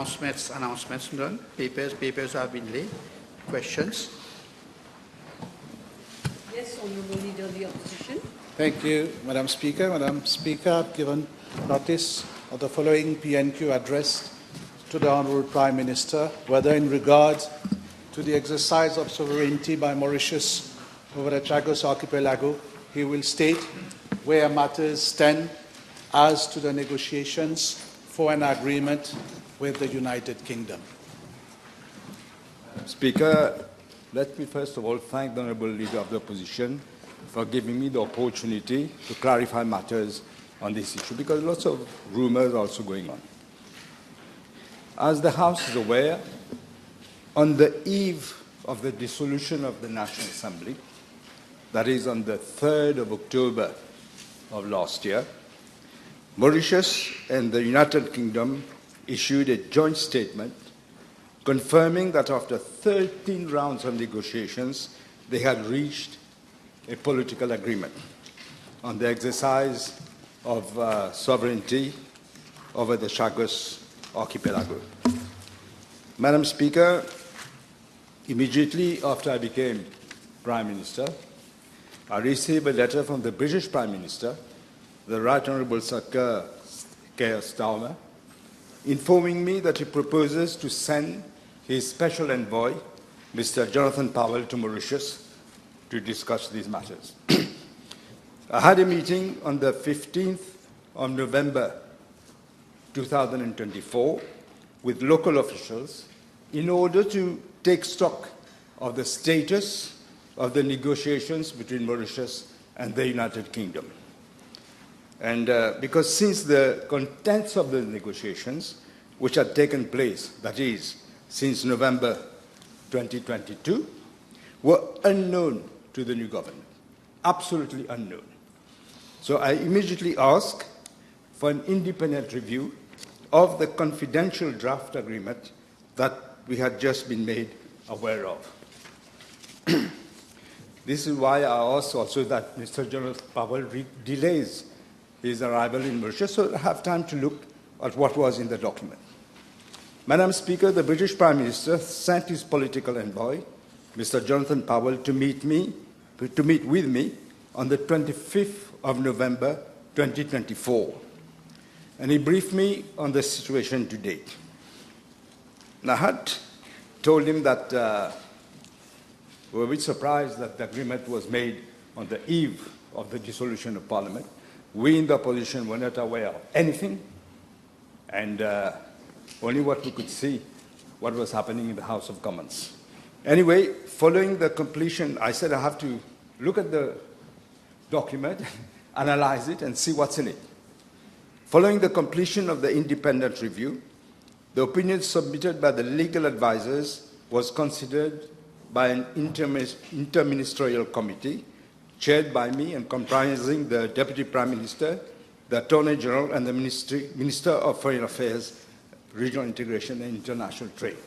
Announcements done. Papers have been laid. Questions? Yes, Honourable Leader of the Opposition. Thank you, Madam Speaker. Madam Speaker, I've given notice of the following PNQ address to the Honourable Prime Minister, whether in regard to the exercise of sovereignty by Mauritius over the Chagos archipelago, he will state where matters stand as to the negotiations for an agreement with the United Kingdom. Speaker, let me first of all thank the Honourable Leader of the Opposition for giving me the opportunity to clarify matters on this issue, because lots of rumours are also going on. As the House is aware, on the eve of the dissolution of the National Assembly, that is on the 3rd of October of last year, Mauritius and the United Kingdom issued a joint statement confirming that after 13 rounds of negotiations, they had reached a political agreement on the exercise of sovereignty over the Chagos archipelago. Madam Speaker, immediately after I became Prime Minister, I received a letter from the British Prime Minister, the Right Honourable Sir Keir Starmer, informing me that he proposes to send his special envoy, Mr. Jonathan Powell, to Mauritius to discuss these matters. I had a meeting on the 15th of November 2024 with local officials in order to take stock of the status of the negotiations between Mauritius and the United Kingdom. And because since the contents of the negotiations, which had taken place, that is, since November 2022, were unknown to the new government, absolutely unknown. So I immediately asked for an independent review of the confidential draft agreement that we had just been made aware of. This is why I asked also that Mr. Jonathan Powell delays his arrival in Mauritius so I have time to look at what was in the document. Madam Speaker, the British Prime Minister sent his political envoy, Mr. Jonathan Powell, to meet with me on the 25th of November 2024, and he briefed me on the situation to date. And I had told him that we were a bit surprised that the agreement was made on the eve of the dissolution of Parliament. We in the opposition were not aware of anything, and only what we could see, what was happening in the House of Commons. Anyway, following the completion, I said I have to look at the document, analyze it, and see what's in it. Following the completion of the independent review, the opinion submitted by the legal advisors was considered by an interministerial committee chaired by me and comprising the Deputy Prime Minister, the Attorney General, and the Minister of Foreign Affairs, Regional Integration and International Trade.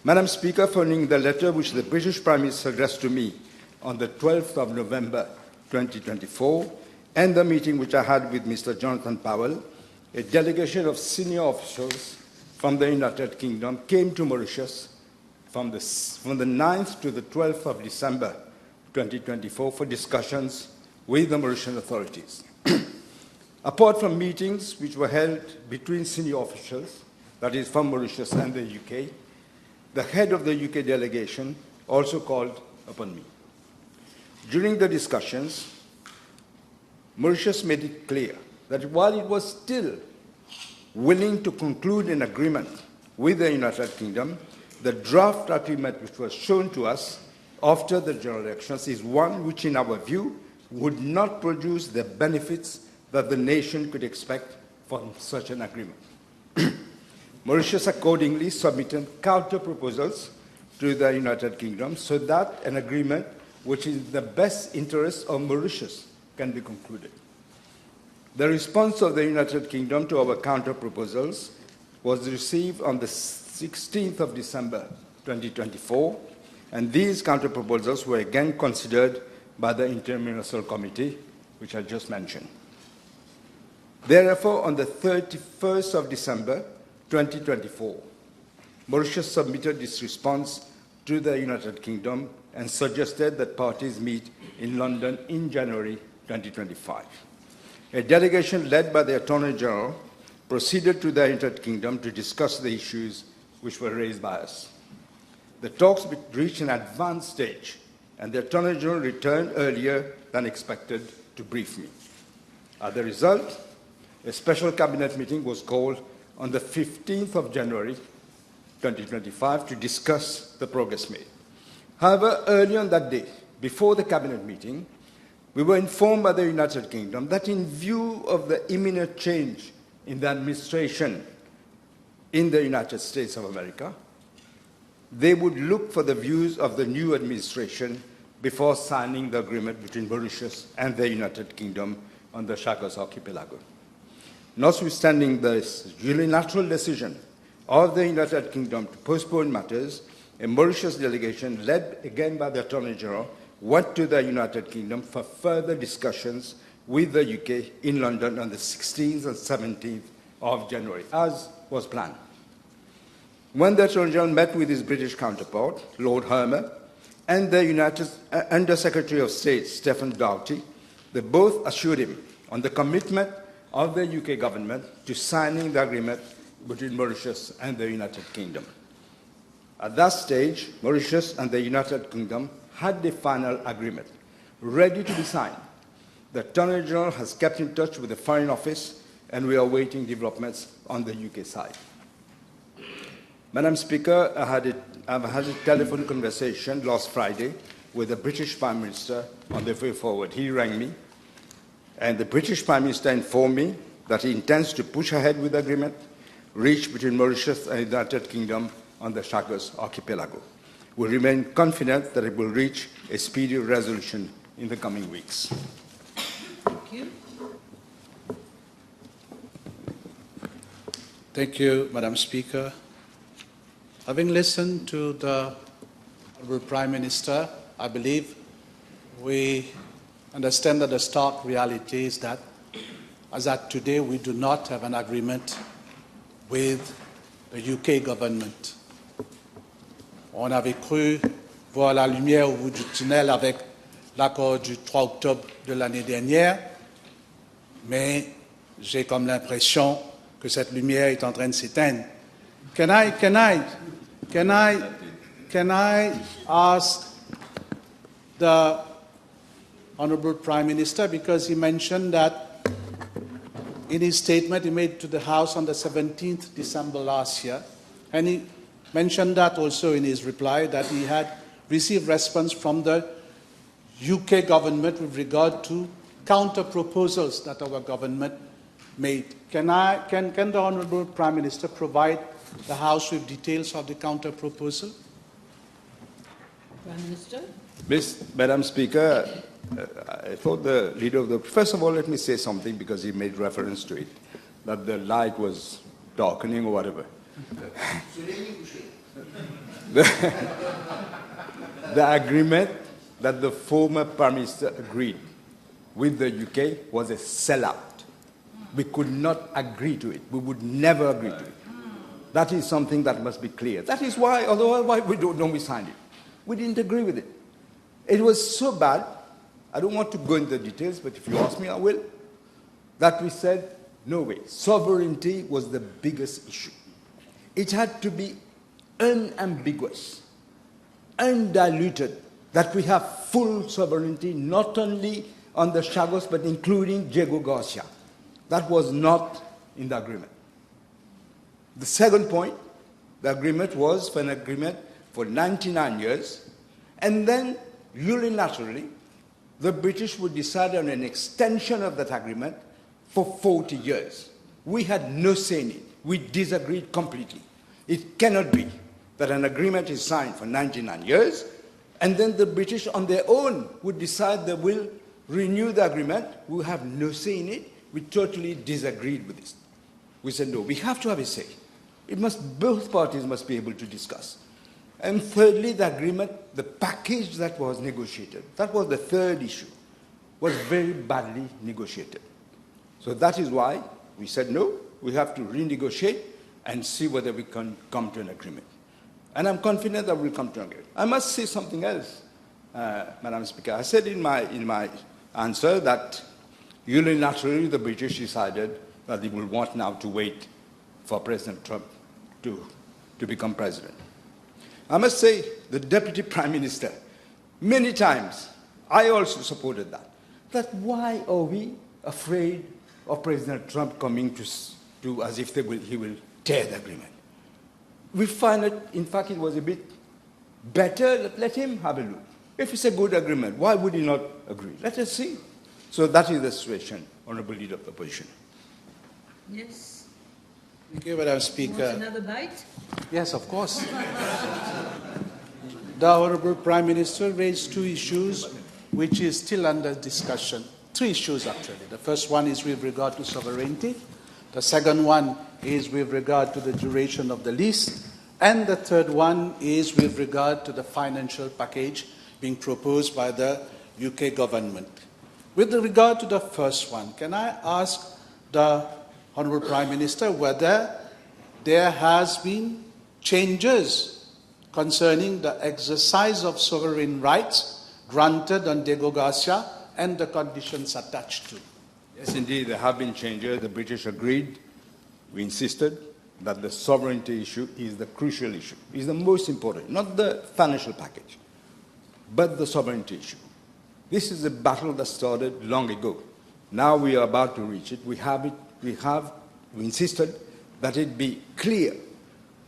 Madam Speaker, following the letter which the British Prime Minister addressed to me on the 12th of November 2024, and the meeting which I had with Mr. Jonathan Powell, a delegation of senior officials from the United Kingdom came to Mauritius from the 9th to the 12th of December 2024 for discussions with the Mauritian authorities. Apart from meetings which were held between senior officials, that is from Mauritius and the UK, the head of the UK delegation also called upon me. During the discussions, Mauritius made it clear that while it was still willing to conclude an agreement with the United Kingdom, the draft agreement which was shown to us after the general elections is one which, in our view, would not produce the benefits that the nation could expect from such an agreement. Mauritius accordingly submitted counter-proposals to the United Kingdom so that an agreement which is in the best interest of Mauritius can be concluded. The response of the United Kingdom to our counter-proposals was received on the 16th of December 2024, and these counter-proposals were again considered by the Interministerial Committee, which I just mentioned. Therefore, on the 31st of December 2024, Mauritius submitted its response to the United Kingdom and suggested that parties meet in London in January 2025. A delegation led by the Attorney General proceeded to the United Kingdom to discuss the issues which were raised by us. The talks reached an advanced stage, and the Attorney General returned earlier than expected to brief me. As a result, a special cabinet meeting was called on the 15th of January 2025 to discuss the progress made. However, early on that day, before the cabinet meeting, we were informed by the United Kingdom that in view of the imminent change in the administration in the United States of America, they would look for the views of the new administration before signing the agreement between Mauritius and the United Kingdom on the Chagos archipelago. Notwithstanding this unilateral decision of the United Kingdom to postpone matters, a Mauritius delegation, led again by the Attorney General, went to the United Kingdom for further discussions with the UK in London on the 16th and 17th of January, as was planned. When the Attorney General met with his British counterpart, Lord Hermer, and the United Under Secretary of State, Stephen Doughty, they both assured him on the commitment of the UK government to signing the agreement between Mauritius and the United Kingdom. At that stage, Mauritius and the United Kingdom had the final agreement ready to be signed. The Attorney General has kept in touch with the Foreign Office, and we are awaiting developments on the UK side. Madam Speaker, I've had a telephone conversation last Friday with the British Prime Minister on the way forward. He rang me, and the British Prime Minister informed me that he intends to push ahead with the agreement reached between Mauritius and the United Kingdom on the Chagos archipelago. We remain confident that it will reach a speedy resolution in the coming weeks. Thank you. Thank you, Madam Speaker. Having listened to the Honourable Prime Minister, I believe we understand that the stark reality is that, as at today, we do not have an agreement with the UK government. On avait cru voir la lumière au bout du tunnel avec l'accord du 3 octobre de l'année dernière, mais j'ai comme l'impression que cette lumière est en train de s'éteindre. Can I ask the Honourable Prime Minister, because he mentioned that in his statement he made to the House on the 17th December last year, and he mentioned that also in his reply, that he had received response from the UK government with regard to counter-proposals that our government made. Can the Honourable Prime Minister provide the House with details of the counter-proposal? Prime Minister. Madam Speaker, I thought the leader of the... First of all, let me say something, because he made reference to it, that the light was darkening or whatever. The agreement that the former Prime Minister agreed with the UK was a sellout. We could not agree to it. We would never agree to it. That is something that must be clear. That is why, although we signed it. We didn't agree with it. It was so bad, I don't want to go into the details, but if you ask me, I will, that we said, no way. Sovereignty was the biggest issue. It had to be unambiguous, undiluted, that we have full sovereignty, not only on the Chagos, but including Diego Garcia. That was not in the agreement. The second point, the agreement was for an agreement for 99 years, and then unilaterally, the British would decide on an extension of that agreement for 40 years. We had no say in it. We disagreed completely. It cannot be that an agreement is signed for 99 years, and then the British on their own would decide they will renew the agreement. We have no say in it. We totally disagreed with this. We said, no, we have to have a say. Both parties must be able to discuss. And thirdly, the agreement, the package that was negotiated, that was the third issue, was very badly negotiated. So that is why we said, no, we have to renegotiate. and see whether we can come to an agreement. And I'm confident that we'll come to an agreement. I must say something else, Madam Speaker. I said in my answer that unilaterally the British decided that they will want now to wait for President Trump to become president. I must say the Deputy Prime Minister, many times, I also supported that why are we afraid of President Trump coming to as if he will tear the agreement? We find that, in fact, it was a bit better, let him have a look. If it's a good agreement, why would he not agree? Let us see. So that is the situation, Honourable Leader of the Opposition. Yes. Thank you, Madam Speaker. Want another bite? Yes, of course. The Honourable Prime Minister raised two issues which is still under discussion. Three issues, actually. The first one is with regard to sovereignty. The second one is with regard to the duration of the lease. And the third one is with regard to the financial package being proposed by the UK government. With regard to the first one, can I ask the Honourable Prime Minister whether there has been changes concerning the exercise of sovereign rights granted on Diego Garcia and the conditions attached to? Yes, indeed, there have been changes. The British agreed. We insisted that the sovereignty issue is the crucial issue, is the most important, not the financial package, but the sovereignty issue. This is a battle that started long ago. Now we are about to reach it. We insisted that it be clear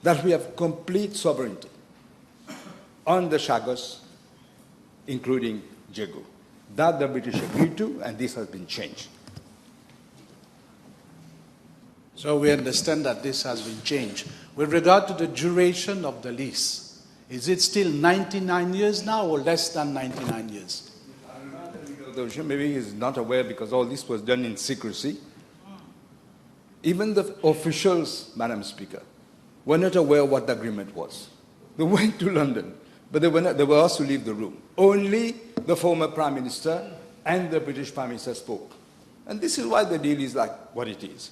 that we have complete sovereignty on the Chagos, including Chagos. That the British agreed to, and this has been changed. So we understand that this has been changed. With regard to the duration of the lease, is it still 99 years now or less than 99 years? Maybe he is not aware because all this was done in secrecy. Even the officials, Madam Speaker, were not aware what the agreement was. They went to London, but they were asked to leave the room. Only the former Prime Minister and the British Prime Minister spoke. And this is why the deal is like what it is.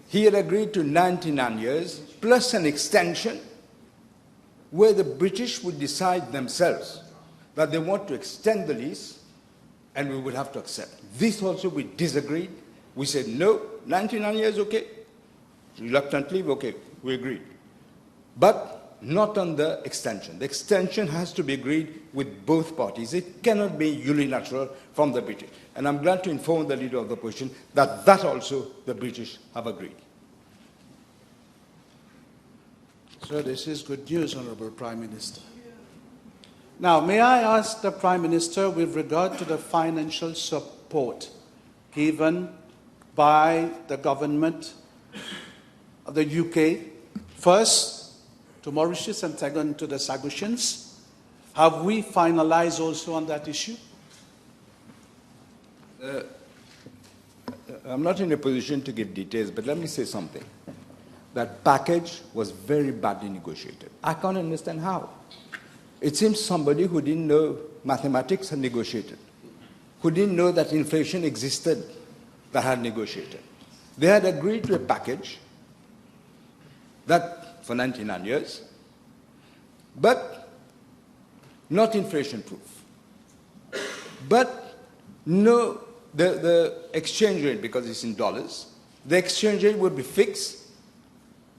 He had agreed to 99 years plus an extension where the British would decide themselves that they want to extend the lease and we would have to accept. This also we disagreed. We said, no, 99 years, okay. Reluctantly, okay, we agreed. But not on the extension. The extension has to be agreed with both parties. It cannot be unilateral from the British. And I'm glad to inform the Leader of the Opposition that that also the British have agreed. So this is good news, Honourable Prime Minister. Now, may I ask the Prime Minister with regard to the financial support given by the government of the UK, first to Mauritius and second to the Chagosians. Have we finalized also on that issue? I'm not in a position to give details, but let me say something. That package was very badly negotiated. I can't understand how. It seems somebody who didn't know mathematics had negotiated, who didn't know that inflation existed, that had negotiated. They had agreed to a package that for 99 years, but not inflation-proof. But no, the exchange rate, because it's in dollars, the exchange rate would be fixed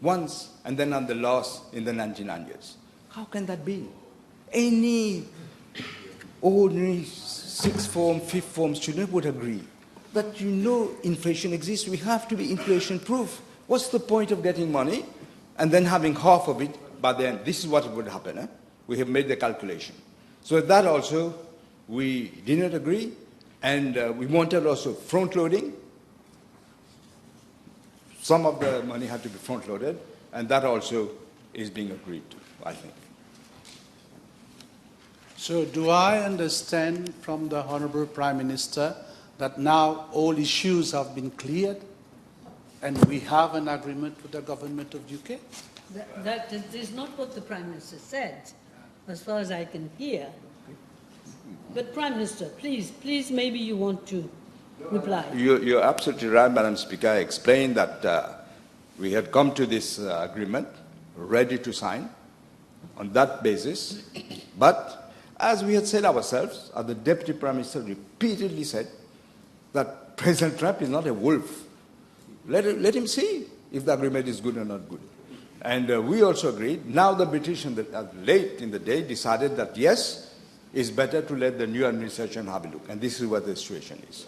once and then on the loss in the 99 years. How can that be? Any ordinary sixth form, fifth form student would agree that inflation exists. We have to be inflation-proof. What's the point of getting money and then having half of it by the end? This is what would happen. Eh? We have made the calculation. So that also we did not agree, and we wanted also front-loading. Some of the money had to be front-loaded, and that also is being agreed to, I think. So do I understand from the Honourable Prime Minister that now all issues have been cleared and we have an agreement with the government of UK? That is not what the Prime Minister said, as far as I can hear. But Prime Minister, please, maybe you want to reply. You're absolutely right, Madam Speaker. I explained that We had come to this agreement, ready to sign on that basis. But as we had said ourselves, the Deputy Prime Minister repeatedly said that President Trump is not a wolf. Let him see if the agreement is good or not good. And we also agreed. Now the British, late in the day, decided that yes, it's better to let the new administration have a look. And this is what the situation is.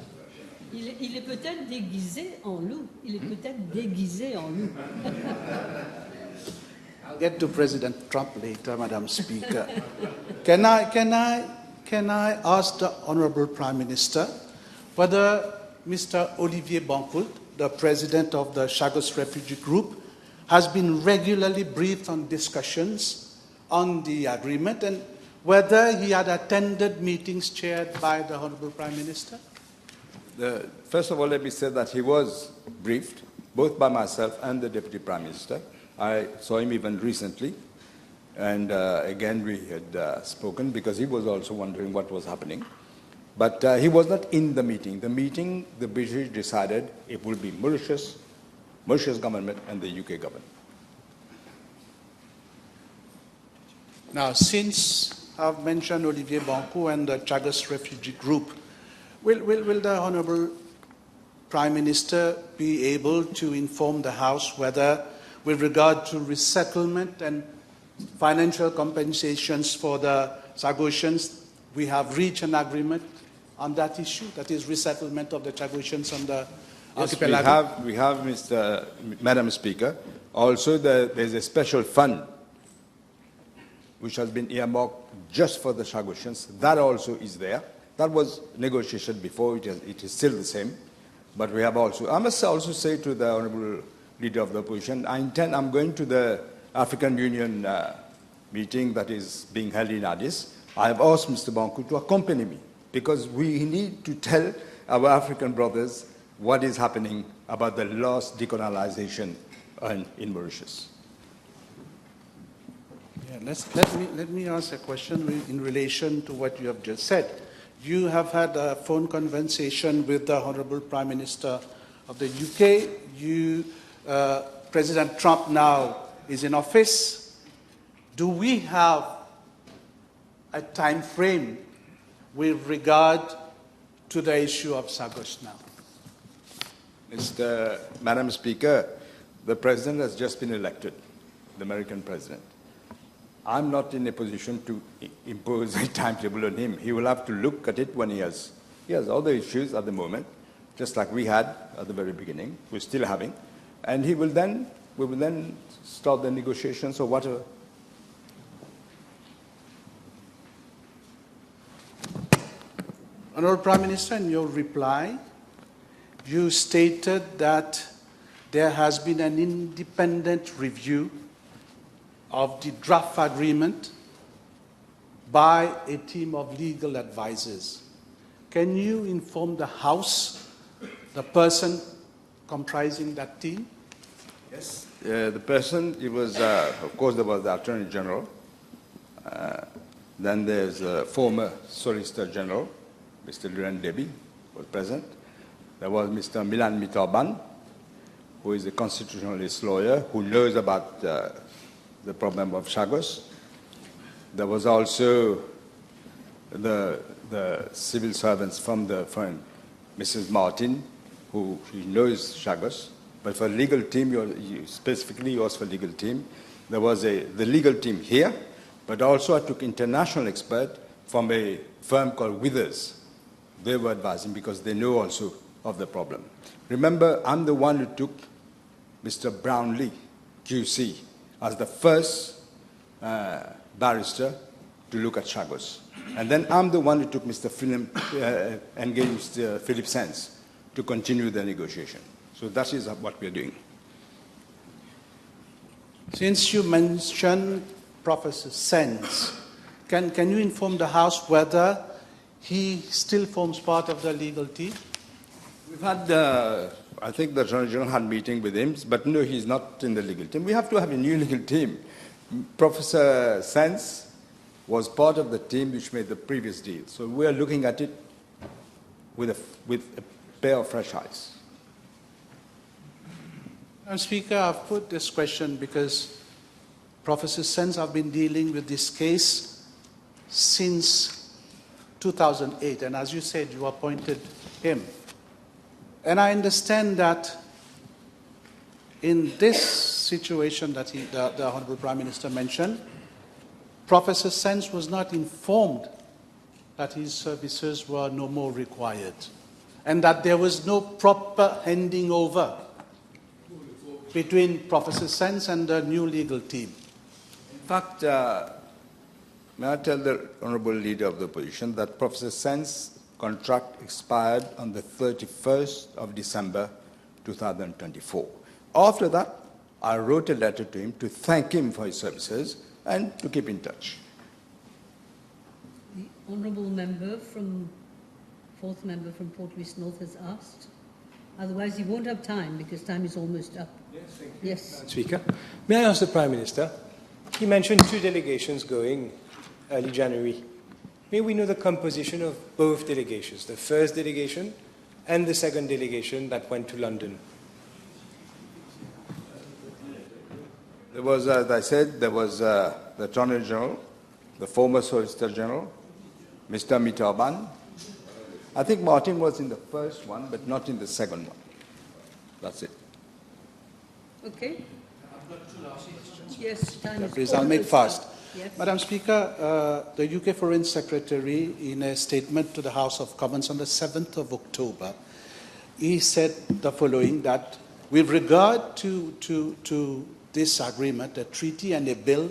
Il est peut-être déguisé en loup. Il est peut-être déguisé en loup. I'll get to President Trump later, Madam Speaker. Can I ask the Honourable Prime Minister whether Mr. Olivier Bancoult, the President of the Chagos Refugee Group, has been regularly briefed on discussions on the agreement and whether he had attended meetings chaired by the Honourable Prime Minister? First of all, let me say that he was briefed, both by myself and the Deputy Prime Minister. I saw him even recently. And again, we had spoken because he was also wondering what was happening. But he was not in the meeting. The meeting, the British decided it would be Mauritius government and the UK government. Now, since I've mentioned Olivier Bancoult and the Chagos Refugee Group, will the Honourable Prime Minister be able to inform the House whether, with regard to resettlement and financial compensations for the Chagosians, we have reached an agreement on that issue, that is resettlement of the Chagosians on the archipelago? We have, Madam Speaker, also there's a special fund which has been earmarked just for the Chagosians. That also is there. That was negotiation before. It is still the same. But we have also, I must also say to the Honourable Leader of the Opposition, I'm going to the African Union meeting that is being held in Addis. I have asked Mr. Bancoult to accompany me because we need to tell our African brothers what is happening about the lost decolonization in Mauritius. Yeah, let me ask a question in relation to what you have just said. You have had a phone conversation with the Honourable Prime Minister of the UK. President Trump now is in office. Do we have a time frame with regard to the issue of Chagos now? Madam Speaker, the President has just been elected, the American President. I'm not in a position to impose a timetable on him. He will have to look at it when he has other issues at the moment, just like we had at the very beginning, we're still having. And we will then start the negotiations or whatever. Honourable Prime Minister, in your reply, you stated that there has been an independent review of the draft agreement by a team of legal advisors. Can you inform the House the person comprising that team? Yes. The person, it was, of course, there was the Attorney General. Then there's former Solicitor General, Mr. Luren Debi, was present. There was Mr. Milan Mitorban, who is a constitutionalist lawyer who knows about the problem of Chagos. There was also the civil servants from the firm, Mrs. Martin, who knows Chagos. But for legal team, specifically yours for legal team, there was the legal team here, but also I took international expert from a firm called Withers. They were advising because they know also of the problem. Remember, I'm the one who took Mr. Brownlee, QC, as the first barrister to look at Chagos. And then I'm the one who took Mr. engaged Mr. Philip Sands to continue the negotiation. So that is what we're doing. Since you mentioned Professor Sands, can you inform the House whether he still forms part of the legal team? We've had, I think the Attorney General had a meeting with him, but no, he's not in the legal team. We have to have a new legal team. Professor Sands was part of the team which made the previous deal. So we are looking at it with a pair of fresh eyes. Madam Speaker, I've put this question because Professor Sens have been dealing with this case since 2008, and as you said, you appointed him. And I understand that in this situation that the Honorable Prime Minister mentioned, Professor Sens was not informed that his services were no more required and that there was no proper handing over between Professor Sens and the new legal team. In fact, may I tell the Honourable Leader of the Opposition that Professor Sen's contract expired on the 31st of December 2024. After that, I wrote a letter to him to thank him for his services and to keep in touch. The honourable member from, fourth member from Port Louis North has asked. Otherwise, he won't have time because time is almost up. Yes, thank you. Yes. Speaker, may I ask the Prime Minister? He mentioned 2 delegations going early January. May we know the composition of both delegations, the first delegation and the second delegation that went to London? There was, as I said, there was the Attorney General, the former Solicitor General, Mr. Mitaban. I think Martin was in the first one, but not in the second one. That's it. Okay. Yes, time is Please, I'll make almost fast. up. Yes. Madam Speaker, the UK Foreign Secretary, in a statement to the House of Commons on the 7th of October, he said the following, that with regard to this agreement, a treaty and a bill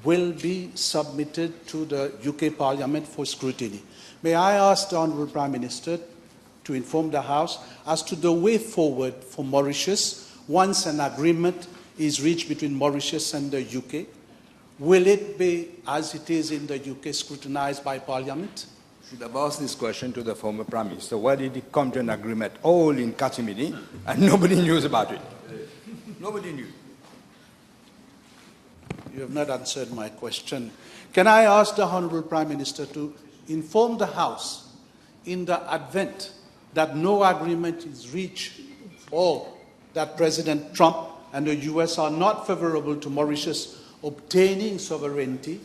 will be submitted to the UK Parliament for scrutiny. May I ask the Honourable Prime Minister to inform the House as to the way forward for Mauritius once an agreement is reached between Mauritius and the UK? Will it be, as it is in the UK, scrutinised by Parliament? Should have asked this question to the former Prime Minister. Why did he come to an agreement all in catimony and nobody knew about it? Nobody knew. You have not answered my question. Can I ask the Honourable Prime Minister to inform the House in the event that no agreement is reached or that President Trump and the US are not favourable to Mauritius obtaining sovereignty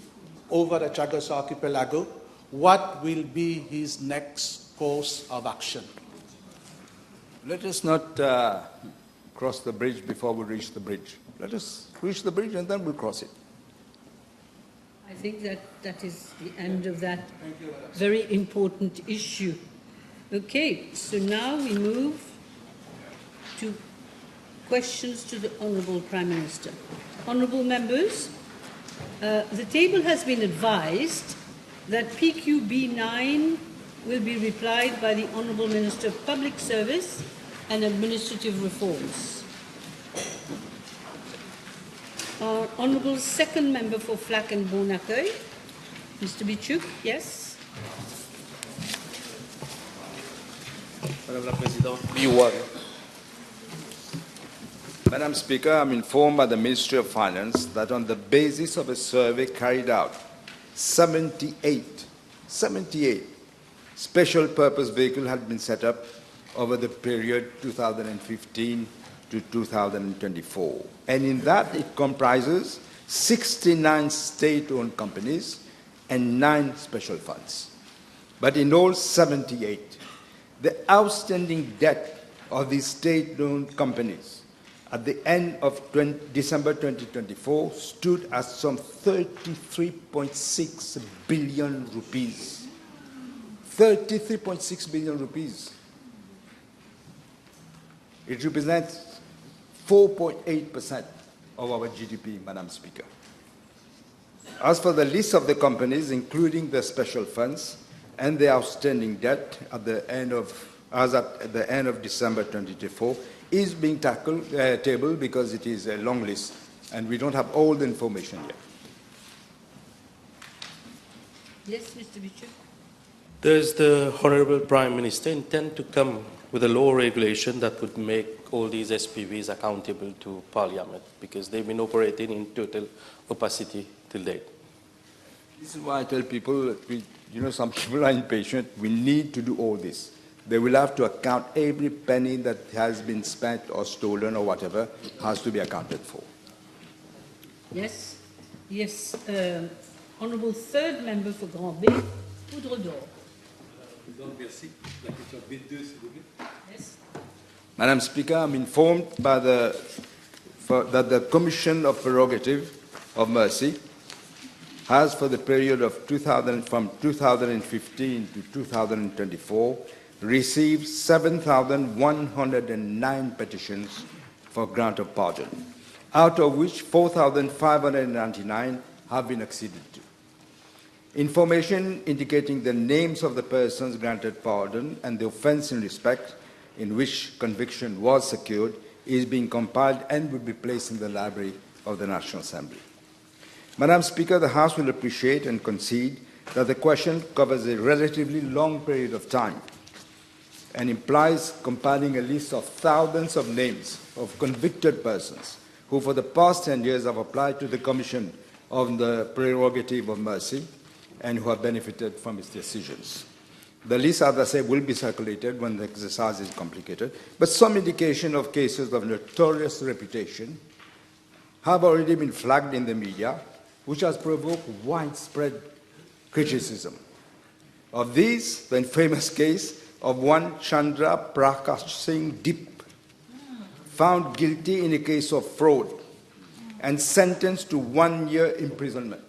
over the Chagos archipelago, what will be his next course of action? Let us not cross the bridge before we reach the bridge. Let us reach the bridge and then we'll cross it. I think that is the end of that very important issue. Okay, so now we move to questions to the Honourable Prime Minister. Honourable members, the table has been advised that PQB9 will be replied by the Honourable Minister of Public Service and Administrative Reforms. Our Honourable Second Member for Flack and Bon-Accueil, Mr. Bichuk, yes? Madame la Présidente, B1. Madam Speaker, I'm informed by the Ministry of Finance that on the basis of a survey carried out, 78 special purpose vehicles had been set up over the period 2015 to 2024. And in that, it comprises 69 state-owned companies and 9 special funds. But in all 78, the outstanding debt of these state-owned companies at the end of December 2024 stood at some 33.6 billion rupees. 33.6 billion rupees. It represents 4.8% of our GDP, Madam Speaker. As for the list of the companies, including the special funds and the outstanding debt at the end of December 2024, is being tabled because it is a long list and we don't have all the information yet. Yes, Mr. Bichuk. Does the Honourable Prime Minister intend to come with a law regulation that would make all these SPVs accountable to Parliament, because they've been operating in total opacity till date? This is why I tell people, that some people are impatient. We need to do all this. They will have to account every penny that has been spent or stolen or whatever has to be accounted for. Yes, yes. Honourable third member for Grand B, Poudre d'Or. Yes. Madam Speaker, I'm informed by that the Commission of Prerogative of Mercy has, for the period of from 2015 to 2024, received 7,109 petitions for grant of pardon, out of which 4,599 have been acceded to. Information indicating the names of the persons granted pardon and the offence in respect in which conviction was secured is being compiled and will be placed in the library of the National Assembly. Madam Speaker, the House will appreciate and concede that the question covers a relatively long period of time and implies compiling a list of thousands of names of convicted persons who for the past 10 years have applied to the Commission on the Prerogative of Mercy and who have benefited from its decisions. The list, as I say, will be circulated when the exercise is completed, but some indication of cases of notorious reputation have already been flagged in the media, which has provoked widespread criticism. Of these, the infamous case of one Chandra Prakash Singh Deep, found guilty in a case of fraud and sentenced to 1 year imprisonment.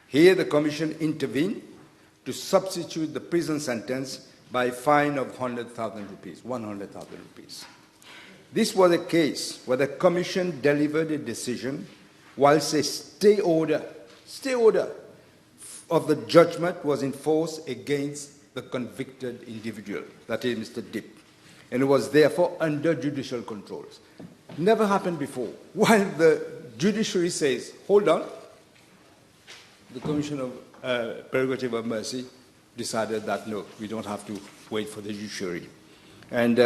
Here, the Commission intervened to substitute the prison sentence by a fine of 100,000 rupees, 100,000 rupees. This was a case where the Commission delivered a decision whilst a stay order of the judgment was enforced against the convicted individual, that is Mr. Deep, and it was therefore under judicial controls. Never happened before. While the judiciary says, hold on, the Commission of Prerogative of Mercy decided that no, we don't have to wait for the judiciary. And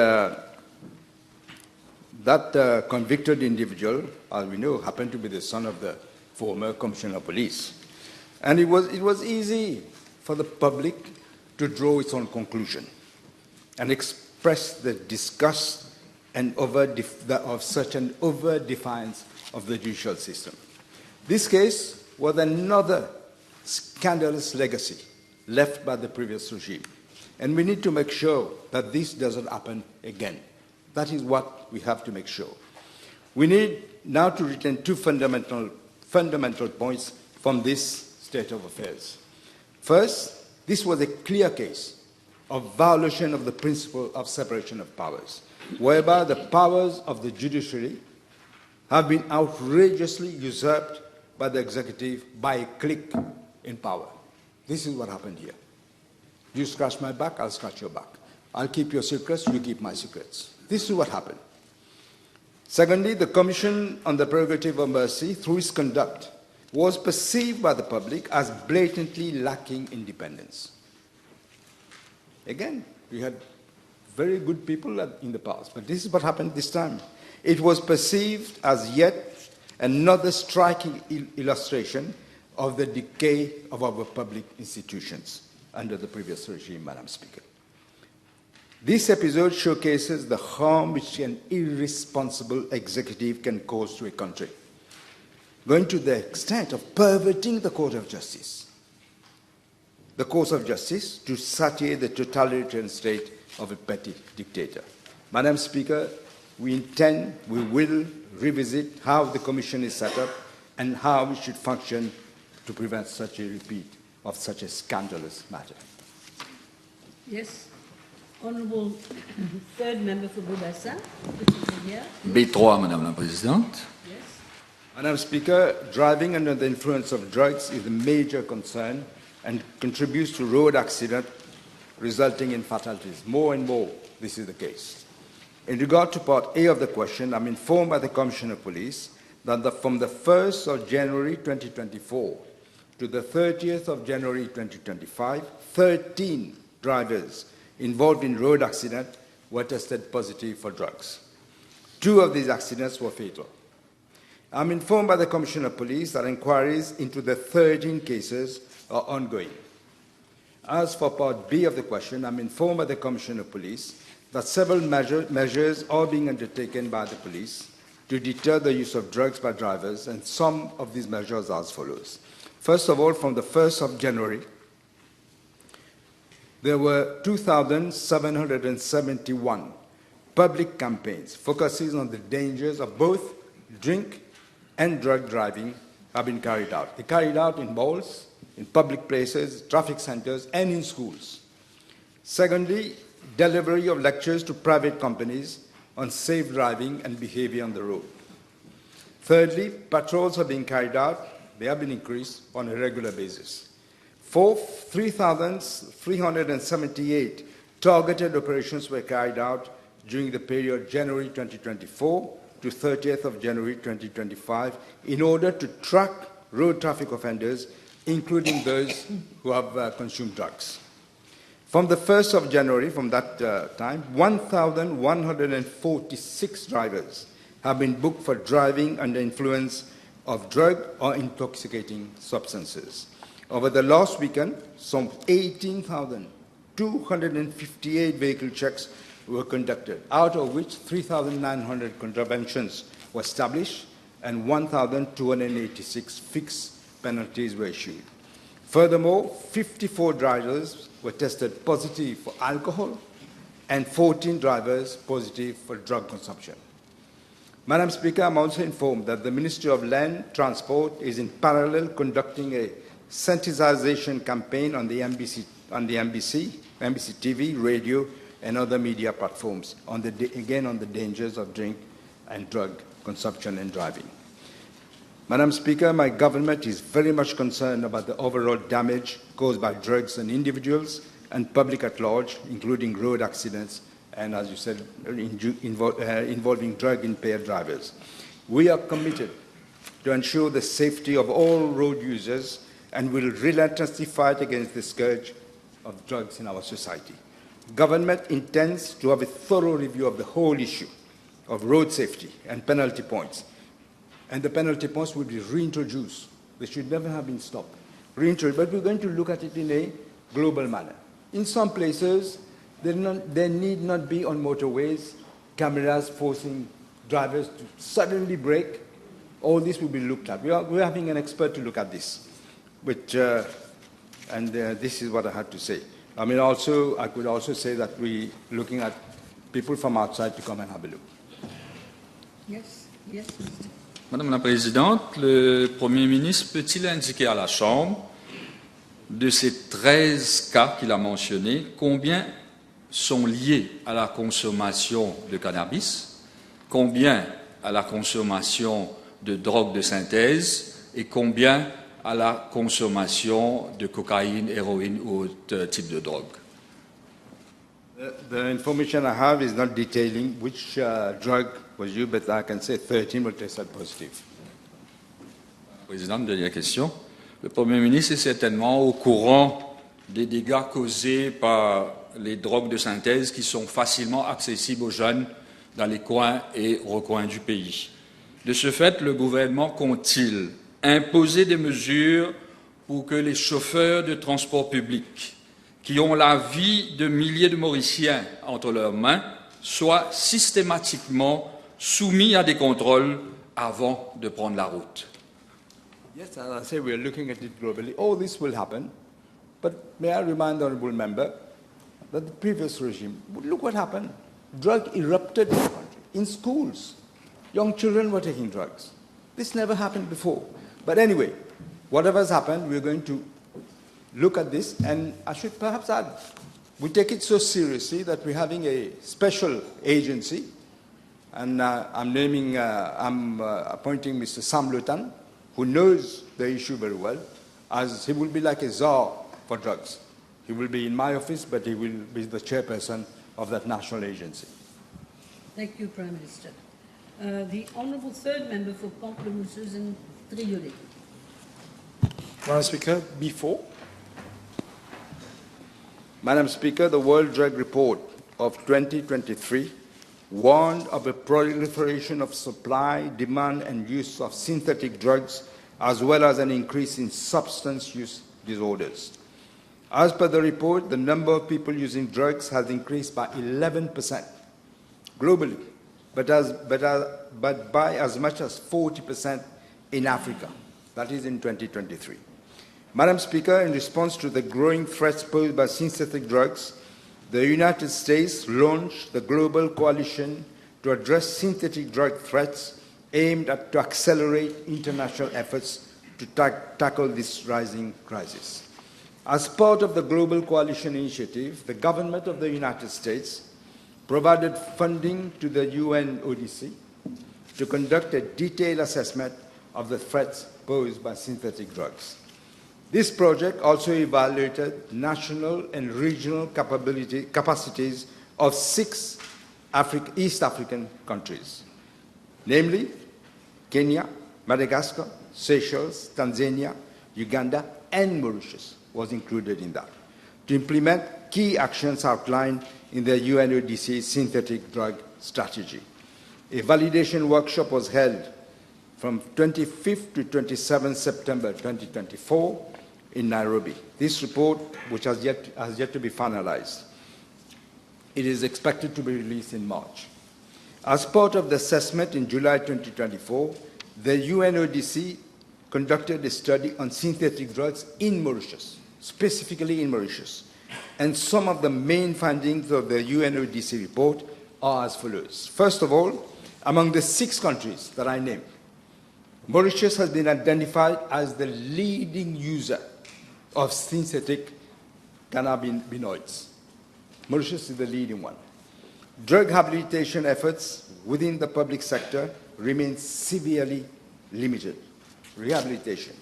that convicted individual, as we know, happened to be the son of the former Commissioner of Police. And it was easy for the public to draw its own conclusion and express the disgust and of such an over-defiance of the judicial system. This case was another scandalous legacy left by the previous regime. And we need to make sure that this doesn't happen again. That is what we have to make sure. We need now to retain two fundamental points from this state of affairs. First, this was a clear case of violation of the principle of separation of powers, whereby the powers of the judiciary have been outrageously usurped by the executive by a clique in power. This is what happened here. You scratch my back, I'll scratch your back. I'll keep your secrets, you keep my secrets. This is what happened. Secondly, the Commission on the Prerogative of Mercy, through its conduct, was perceived by the public as blatantly lacking independence. Again, we had very good people in the past, but this is what happened this time. It was perceived as yet another striking illustration of the decay of our public institutions under the previous regime, Madam Speaker. This episode showcases the harm which an irresponsible executive can cause to a country, going to the extent of perverting the course of justice to satiate the totalitarian state of a petty dictator. Madam Speaker, we will revisit how the Commission is set up and how it should function to prevent such a repeat of such a scandalous matter. Yes. Honourable third member for Boubassa. B3, Madame la Présidente. Yes. Madam Speaker, driving under the influence of drugs is a major concern and contributes to road accidents resulting in fatalities. More and more, this is the case. In regard to Part A of the question, I'm informed by the Commissioner of Police that from the 1st of January 2024 to the 30th of January 2025, 13 drivers involved in road accidents were tested positive for drugs. 2 of these accidents were fatal. I'm informed by the Commissioner of Police that inquiries into the 13 cases are ongoing. As for Part B of the question, I'm informed by the Commissioner of Police that several measures are being undertaken by the police to deter the use of drugs by drivers, and some of these measures are as follows. First of all, from the 1st of January, there were 2,771 public campaigns focusing on the dangers of both drink and drug driving have been carried out. They carried out in malls, in public places, traffic centers, and in schools. Secondly, delivery of lectures to private companies on safe driving and behavior on the road. Thirdly, patrols are being carried out. They have been increased on a regular basis. Fourth, 3,378 targeted operations were carried out during the period January 2024 to 30th of January 2025 in order to track road traffic offenders, including those who have consumed drugs. From the 1st of January, from that time, 1,146 drivers have been booked for driving under influence of drug or intoxicating substances. Over the last weekend, some 18,258 vehicle checks were conducted, out of which 3,900 contraventions were established and 1,286 fixed penalties were issued. Furthermore, 54 drivers were tested positive for alcohol and 14 drivers positive for drug consumption. Madam Speaker, I'm also informed that the Ministry of Land Transport is in parallel conducting a sensitization campaign on the NBC TV, radio, and other media platforms, on the dangers of drink and drug consumption and driving. Madam Speaker, my government is very much concerned about the overall damage caused by drugs on individuals and public at large, including road accidents and, as you said, involving drug-impaired drivers. We are committed to ensure the safety of all road users and will relentlessly fight against the scourge of drugs in our society. Government intends to have a thorough review of the whole issue of road safety and penalty points. And the penalty points will be reintroduced. They should never have been stopped. Reintroduced, but we're going to look at it in a global manner. In some places, there need not be on motorways cameras forcing drivers to suddenly brake. All this will be looked at. We're having an expert to look at this. This is what I had to say. I could also say that we're looking at people from outside to come and have a look. Yes, yes, Mr. Madame la Présidente, le Premier ministre peut-il indiquer à la Chambre, de ces 13 cas qu'il a mentionnés, combien sont liés à la consommation de cannabis, combien à la consommation de drogue de synthèse et combien à la consommation de cocaïne, héroïne ou autre type de drogue? The information I have is not detailing which drug was used, but I can say 13 were tested positive. Président, dernière question. Le Premier ministre est certainement au courant des dégâts causés par les drogues de synthèse qui sont facilement accessibles aux jeunes dans les coins et recoins du pays. De ce fait, le gouvernement compte-t-il imposer des mesures pour que les chauffeurs de transport public qui ont la vie de milliers de Mauriciens entre leurs mains soient systématiquement soumis à des contrôles avant de prendre la route? Yes, as I say, we are looking at it globally. All this will happen. But may I remind the Honourable Member that the previous regime, look what happened. Drug erupted in the country, in schools. Young children were taking drugs. This never happened before. But anyway, whatever has happened, we're going to look at this. And I should perhaps add, we take it so seriously that we're having a special agency. And I'm appointing Mr. Sam Lutan, who knows the issue very well, as he will be like a czar for drugs. He will be in my office, but he will be the chairperson of that national agency. Thank you, Prime Minister. The Honourable Third Member for Pamplemousse and Triolet. Madam Speaker, before. Madam Speaker, the World Drug Report of 2023 warned of a proliferation of supply, demand, and use of synthetic drugs, as well as an increase in substance use disorders. As per the report, the number of people using drugs has increased by 11% globally, but by as much as 40% in Africa. That is in 2023. Madam Speaker, in response to the growing threats posed by synthetic drugs, the United States launched the Global Coalition to address synthetic drug threats aimed to accelerate international efforts to tackle this rising crisis. As part of the Global Coalition initiative, the government of the United States provided funding to the UNODC to conduct a detailed assessment of the threats posed by synthetic drugs. This project also evaluated national and regional capacities of 6 East African countries, namely Kenya, Madagascar, Seychelles, Tanzania, Uganda, and Mauritius was included in that, to implement key actions outlined in the UNODC synthetic drug strategy. A validation workshop was held from 25th to 27th September 2024 in Nairobi. This report, which has yet to be finalized, it is expected to be released in March. As part of the assessment in July 2024, the UNODC conducted a study on synthetic drugs in Mauritius, specifically in Mauritius. And some of the main findings of the UNODC report are as follows. First of all, among the 6 countries that I named, Mauritius has been identified as the leading user of synthetic cannabinoids. Mauritius is the leading one. Drug rehabilitation efforts within the public sector remain severely limited. Rehabilitation.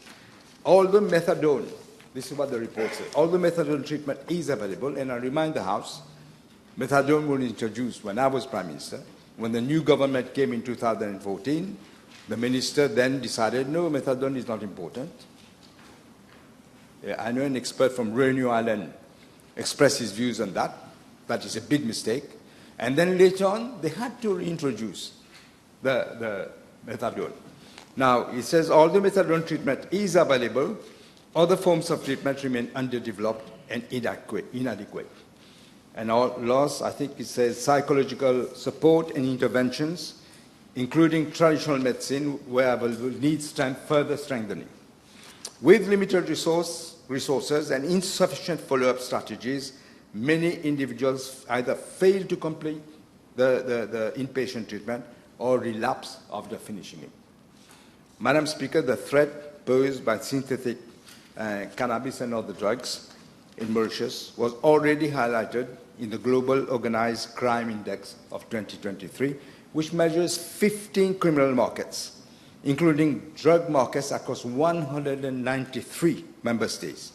Although methadone, this is what the report says, although methadone treatment is available, and I remind the House, methadone was introduced when I was Prime Minister. When the new government came in 2014, the minister then decided, no, methadone is not important. I know an expert from Reunion Island expressed his views on that. That is a big mistake. And then later on, they had to reintroduce the methadone. Now, it says, although methadone treatment is available, other forms of treatment remain underdeveloped and inadequate. And loss, I think it says, psychological support and interventions, including traditional medicine, where available, needs further strengthening. With limited resources and insufficient follow-up strategies, many individuals either fail to complete the inpatient treatment or relapse after finishing it. Madam Speaker, the threat posed by synthetic cannabis and other drugs in Mauritius was already highlighted in the Global Organized Crime Index of 2023, which measures 15 criminal markets, including drug markets across 193 member states.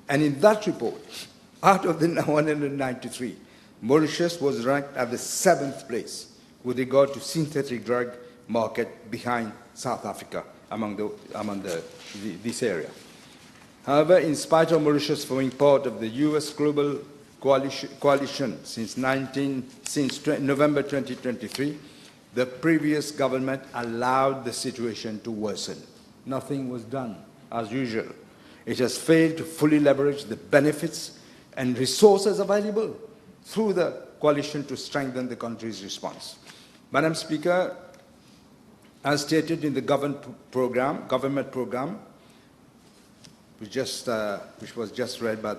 And in that report, out of the 193, Mauritius was ranked at the 7th place with regard to synthetic drug market, behind South Africa among this area. However, in spite of Mauritius forming part of the US Global Coalition since November 2023, the previous government allowed the situation to worsen. Nothing was done, as usual. It has failed to fully leverage the benefits and resources available through the coalition to strengthen the country's response. Madam Speaker, as stated in the government program, which was just read by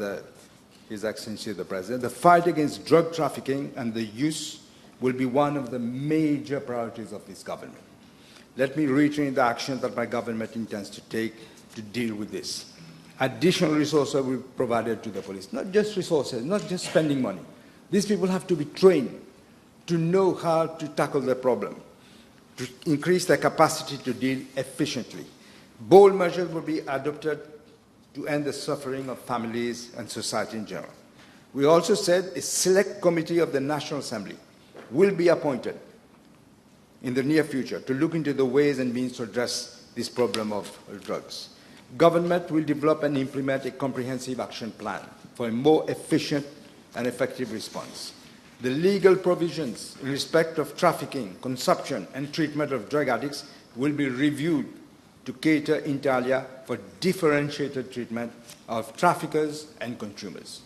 His Excellency the President, the fight against drug trafficking and the use will be one of the major priorities of this government. Let me reiterate the action that my government intends to take to deal with this. Additional resources will be provided to the police, not just resources, not just spending money. These people have to be trained to know how to tackle the problem, to increase their capacity to deal efficiently. Bold measures will be adopted to end the suffering of families and society in general. We also said a select committee of the National Assembly will be appointed in the near future to look into the ways and means to address this problem of drugs. Government will develop and implement a comprehensive action plan for a more efficient and effective response. The legal provisions in respect of trafficking, consumption, and treatment of drug addicts will be reviewed to cater inter alia for differentiated treatment of traffickers and consumers.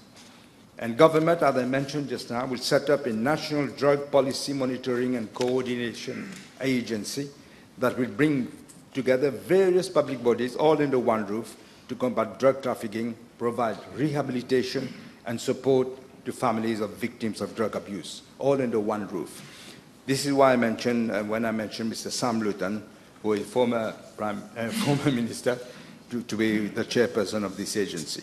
And government, as I mentioned just now, will set up a national drug policy monitoring and coordination agency that will bring together various public bodies all under one roof to combat drug trafficking, provide rehabilitation and support to families of victims of drug abuse, all under one roof. This is why I mentioned, when I mentioned Mr. Sam Luton, who is former minister, to be the chairperson of this agency.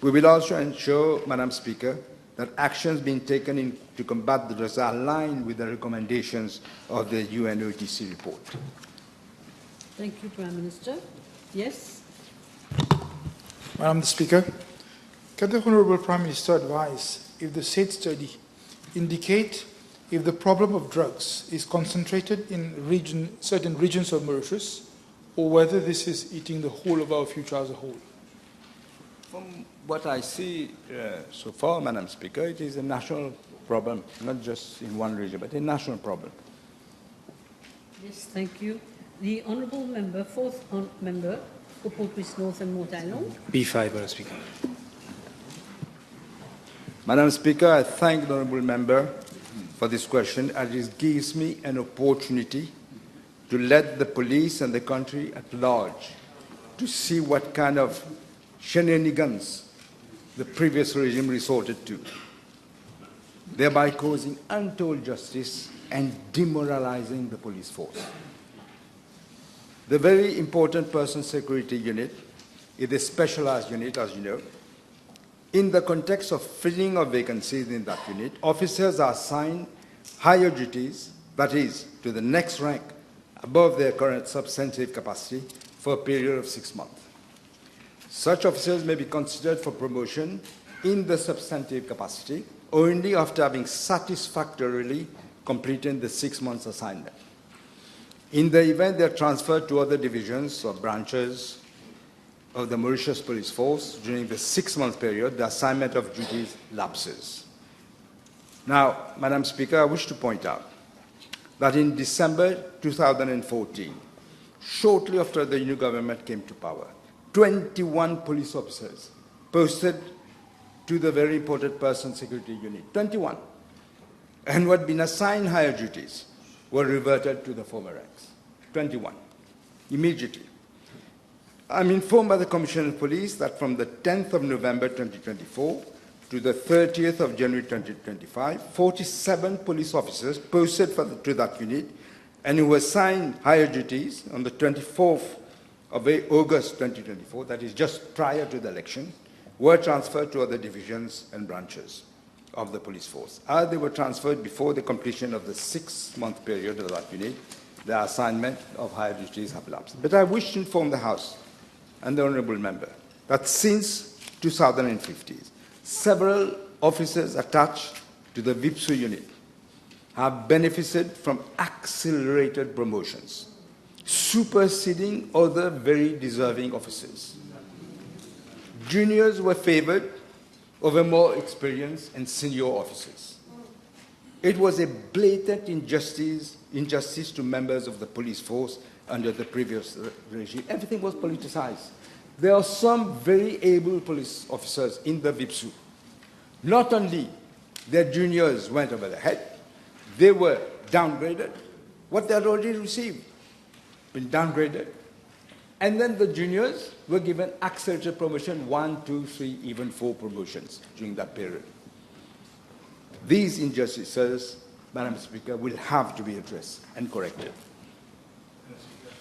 We will also ensure, Madam Speaker, that actions being taken to combat the drugs are aligned with the recommendations of the UNODC report. Thank you, Prime Minister. Yes? Madam Speaker, can the Honourable Prime Minister advise if the said study indicate if the problem of drugs is concentrated in certain regions of Mauritius, or whether this is eating the whole of our future as a whole? From what I see so far, Madam Speaker, it is a national problem, not just in one region, but a national problem. Yes, thank you. The Honourable Member, fourth member for Port-Louis North and Mont Island. B5, Madam Speaker. Madam Speaker, I thank the Honourable Member for this question, as it gives me an opportunity to let the police and the country at large to see what kind of shenanigans the previous regime resorted to, thereby causing untold justice and demoralizing the police force. The very important person security unit is a specialized unit, as you know. In the context of filling of vacancies in that unit, officers are assigned higher duties, that is, to the next rank above their current substantive capacity for a period of 6 months. Such officers may be considered for promotion in the substantive capacity only after having satisfactorily completed the 6 months assignment. In the event they are transferred to other divisions or branches of the Mauritius Police Force during the 6-month period, the assignment of duties lapses. Now, Madam Speaker, I wish to point out that in December 2014, shortly after the new government came to power, 21 police officers posted to the very important person security unit, 21, and who had been assigned higher duties were reverted to the former ranks, 21, immediately. I'm informed by the Commissioner of Police that from the 10th of November 2024 to the 30th of January 2025, 47 police officers posted to that unit and who were assigned higher duties on the 24th of August 2024, that is just prior to the election, were transferred to other divisions and branches of the police force. As they were transferred before the completion of the 6-month period of that unit, the assignment of higher duties have lapsed. But I wish to inform the House and the Honourable Member that since 2015, several officers attached to the VIPSU unit have benefited from accelerated promotions, superseding other very deserving officers. Juniors were favoured over more experienced and senior officers. It was a blatant injustice to members of the police force under the previous regime. Everything was politicized. There are some very able police officers in the VIPSU. Not only their juniors went over the head, they were downgraded. What they had already received been downgraded. And then the juniors were given accelerated promotion, 1, 2, 3, even 4 promotions during that period. These injustices, Madam Speaker, will have to be addressed and corrected.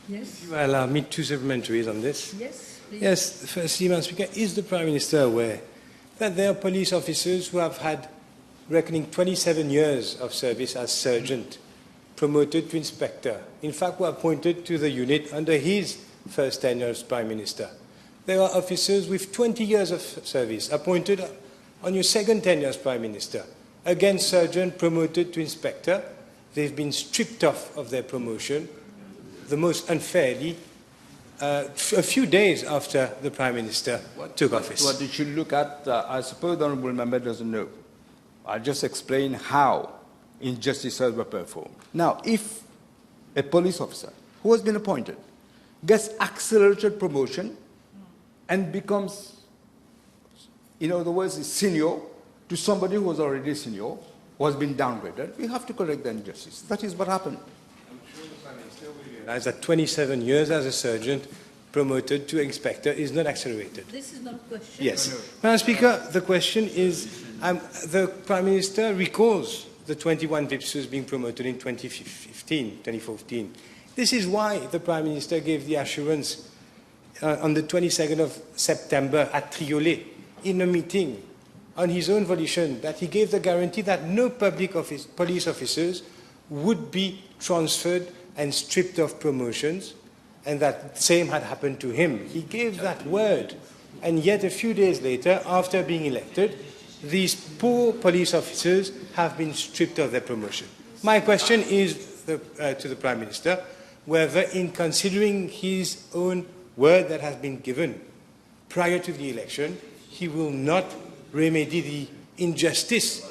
Yes? You allow me 2 supplementaries on this. Yes, please. Yes, firstly, Madam Speaker, is the Prime Minister aware that there are police officers who have had, reckoning 27 years of service as sergeant, promoted to inspector, in fact were appointed to the unit under his first tenure as Prime Minister? There are officers with 20 years of service appointed on your second tenure as Prime Minister, again sergeant promoted to inspector. They've been stripped off of their promotion, the most unfairly, a few days after the Prime Minister took office. What you should look at, I suppose the Honourable Member doesn't know. I'll just explain how injustices were performed. Now, if a police officer who has been appointed gets accelerated promotion and becomes, in other words, is senior to somebody who was already senior, who has been downgraded. We have to correct the injustice. That is what happened. I'm sure the Prime Minister will realize that 27 years as a sergeant promoted to inspector is not accelerated. This is not a question. Yes. Madam Speaker, the question is, the Prime Minister recalls the 21 VIPSUs being promoted in 2014. This is why the Prime Minister gave the assurance on the 22nd of September at Triolet in a meeting on his own volition that he gave the guarantee that no police officers would be transferred and stripped of promotions, and that the same had happened to him. He gave that word, and yet a few days later, after being elected, these poor police officers have been stripped of their promotion. My question is to the Prime Minister whether, in considering his own word that has been given prior to the election, he will not remedy the injustice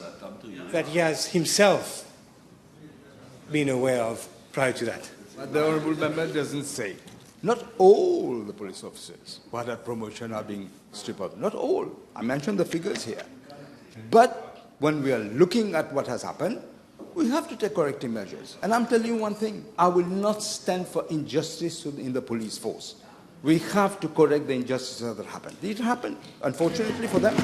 that he has himself been aware of prior to that. But the Honourable Member doesn't say. Not all the police officers who had a promotion are being stripped of. Not all. I mentioned the figures here. But when we are looking at what has happened, we have to take corrective measures. And I'm telling you one thing, I will not stand for injustice in the police force. We have to correct the injustices that happened. It happened, unfortunately for them.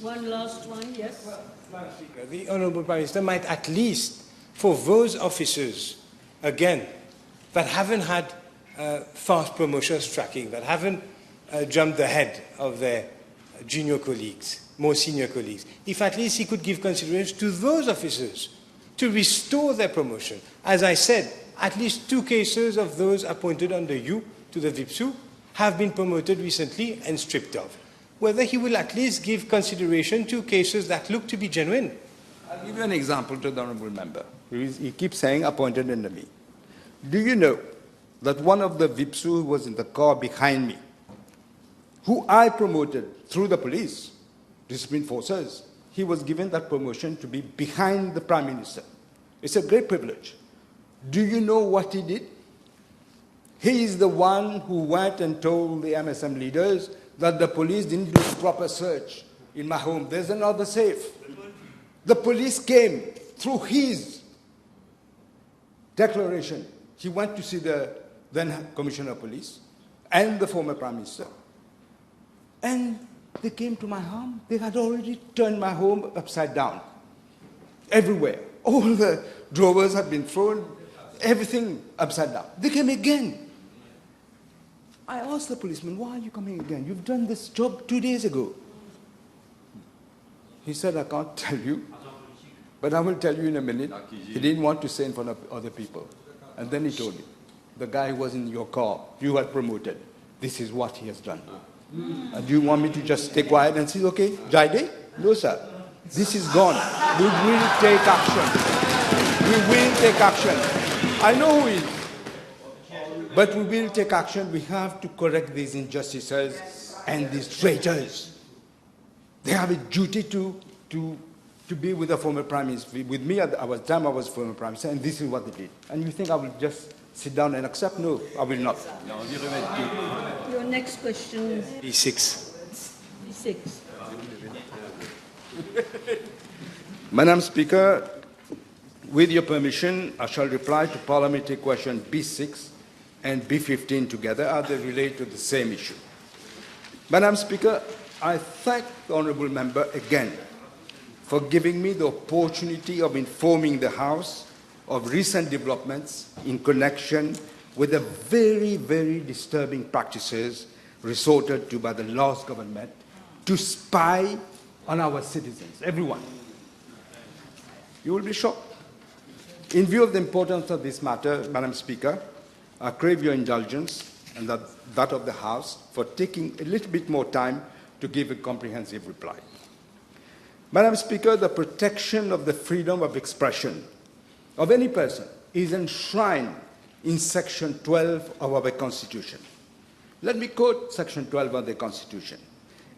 One last one, yes. Madam Speaker, the Honourable Prime Minister might at least, for those officers, again, that haven't had fast promotions tracking, that haven't jumped ahead of their junior colleagues, more senior colleagues, if at least he could give consideration to those officers to restore their promotion. As I said, at least 2 cases of those appointed under you to the VIPSU have been promoted recently and stripped of. Whether he will at least give consideration to cases that look to be genuine. I'll give you an example to the Honourable Member. He keeps saying appointed under me. Do you know that one of the VIPSU who was in the car behind me, who I promoted through the police, discipline forces, he was given that promotion to be behind the Prime Minister. It's a great privilege. Do you know what he did? He is the one who went and told the MSM leaders that the police didn't do proper search in my home. There's another safe. The police came through his declaration. He went to see the then Commissioner of Police and the former Prime Minister. And they came to my home. They had already turned my home upside down. Everywhere. All the drawers had been thrown, everything upside down. They came again. I asked the policeman, why are you coming again? You've done this job 2 days ago. He said, I can't tell you, but I will tell you in a minute. He didn't want to say in front of other people. And then he told me, the guy who was in your car, you had promoted. This is what he has done. And do you want me to just stay quiet and say, okay, Jaide? No, sir. This is gone. We will take action. We will take action. I know who he is. But we will take action. We have to correct these injustices and these traitors. They have a duty to be with the former Prime Minister. With me at the time I was former Prime Minister, and this is what they did. And you think I will just sit down and accept? No, I will not. Your next question. B6. B6. Madam Speaker, with your permission, I shall reply to parliamentary question B6 and B15 together as they relate to the same issue. Madam Speaker, I thank the Honourable Member again for giving me the opportunity of informing the House of recent developments in connection with the very, very disturbing practices resorted to by the last government to spy on our citizens, everyone. You will be shocked. In view of the importance of this matter, Madam Speaker, I crave your indulgence and that of the House for taking a little bit more time to give a comprehensive reply. Madam Speaker, the protection of the freedom of expression of any person is enshrined in Section 12 of our Constitution. Let me quote Section 12 of the Constitution.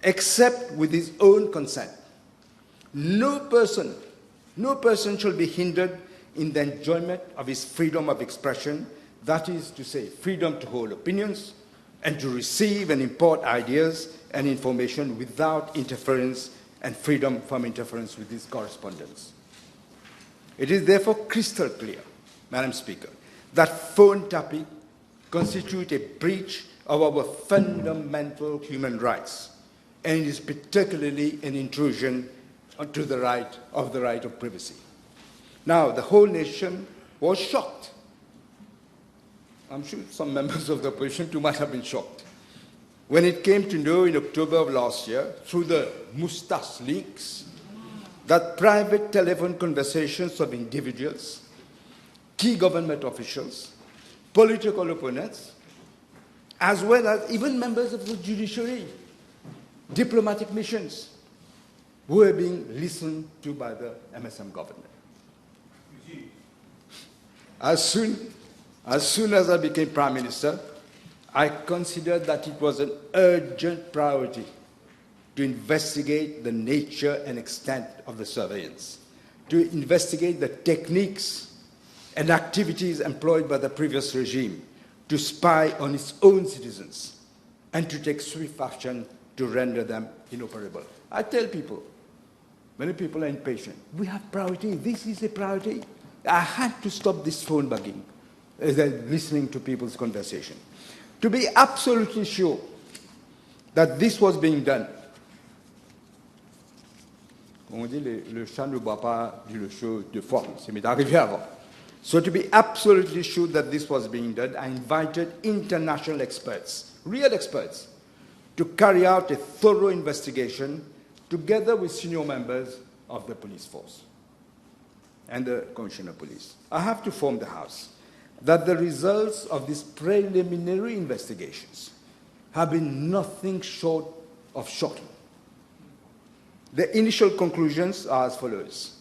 Except with his own consent, no person shall be hindered in the enjoyment of his freedom of expression, that is to say, freedom to hold opinions and to receive and import ideas and information without interference and freedom from interference with his correspondence. It is therefore crystal clear, Madam Speaker, that phone tapping constitutes a breach of our fundamental human rights, and it is particularly an intrusion onto the right of privacy. Now, the whole nation was shocked. I'm sure some members of the opposition too might have been shocked when it came to know in October of last year, through the Moustache leaks, that private telephone conversations of individuals, key government officials, political opponents, as well as even members of the judiciary, diplomatic missions, were being listened to by the MSM government. As soon as I became Prime Minister, I considered that it was an urgent priority to investigate the nature and extent of the surveillance, to investigate the techniques and activities employed by the previous regime to spy on its own citizens and to take swift action to render them inoperable. I tell people, many people are impatient. We have priority. This is a priority. I had to stop this phone bugging, listening to people's conversation, to be absolutely sure that this was being done. On dit, le chat ne boit pas du chaud deux fois. Ça m'est arrivé avant. So to be absolutely sure that this was being done, I invited international experts, real experts, to carry out a thorough investigation together with senior members of the police force and the Commissioner of Police. I have to inform the House that the results of these preliminary investigations have been nothing short of shocking. The initial conclusions are as follows,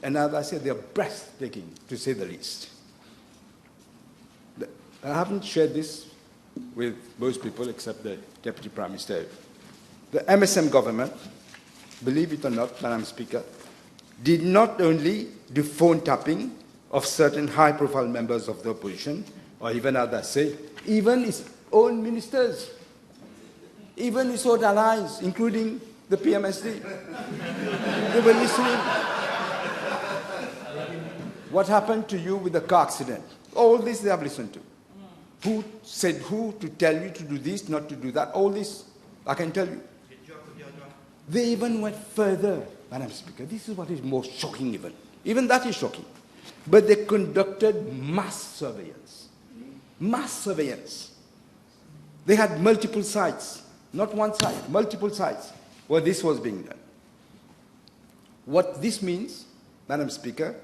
and as I said, they are breathtaking, to say the least. I haven't shared this with most people except the Deputy Prime Minister. The MSM government, believe it or not, Madam Speaker, did not only do phone tapping of certain high-profile members of the opposition, or even, as I say, even its own ministers, even its own allies, including the PMSD. They were listening. What happened to you with the car accident? All this they have listened to. Who said who to tell you to do this, not to do that? All this, I can tell you. They even went further, Madam Speaker. This is what is more shocking even. Even that is shocking. But they conducted mass surveillance. Mass surveillance. They had multiple sites, not one site, multiple sites where this was being done. What this means, Madam Speaker,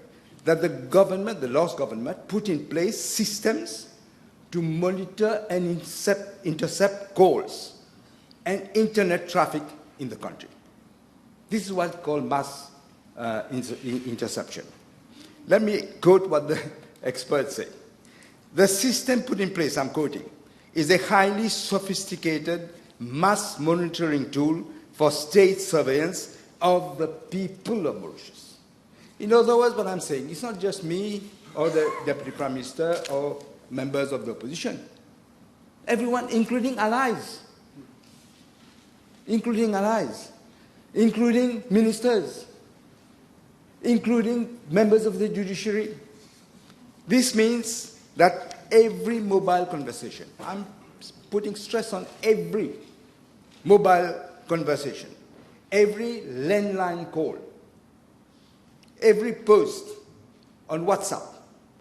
that the government, the last government, put in place systems to monitor and intercept calls and internet traffic in the country. This is what's called mass interception. Let me quote what the experts say. The system put in place, I'm quoting, is a highly sophisticated mass monitoring tool for state surveillance of the people of Mauritius. In other words, what I'm saying, it's not just me or the Deputy Prime Minister or members of the opposition. Everyone, including allies, including ministers, including members of the judiciary. This means that every mobile conversation, I'm putting stress on every mobile conversation, every landline call, every post on WhatsApp,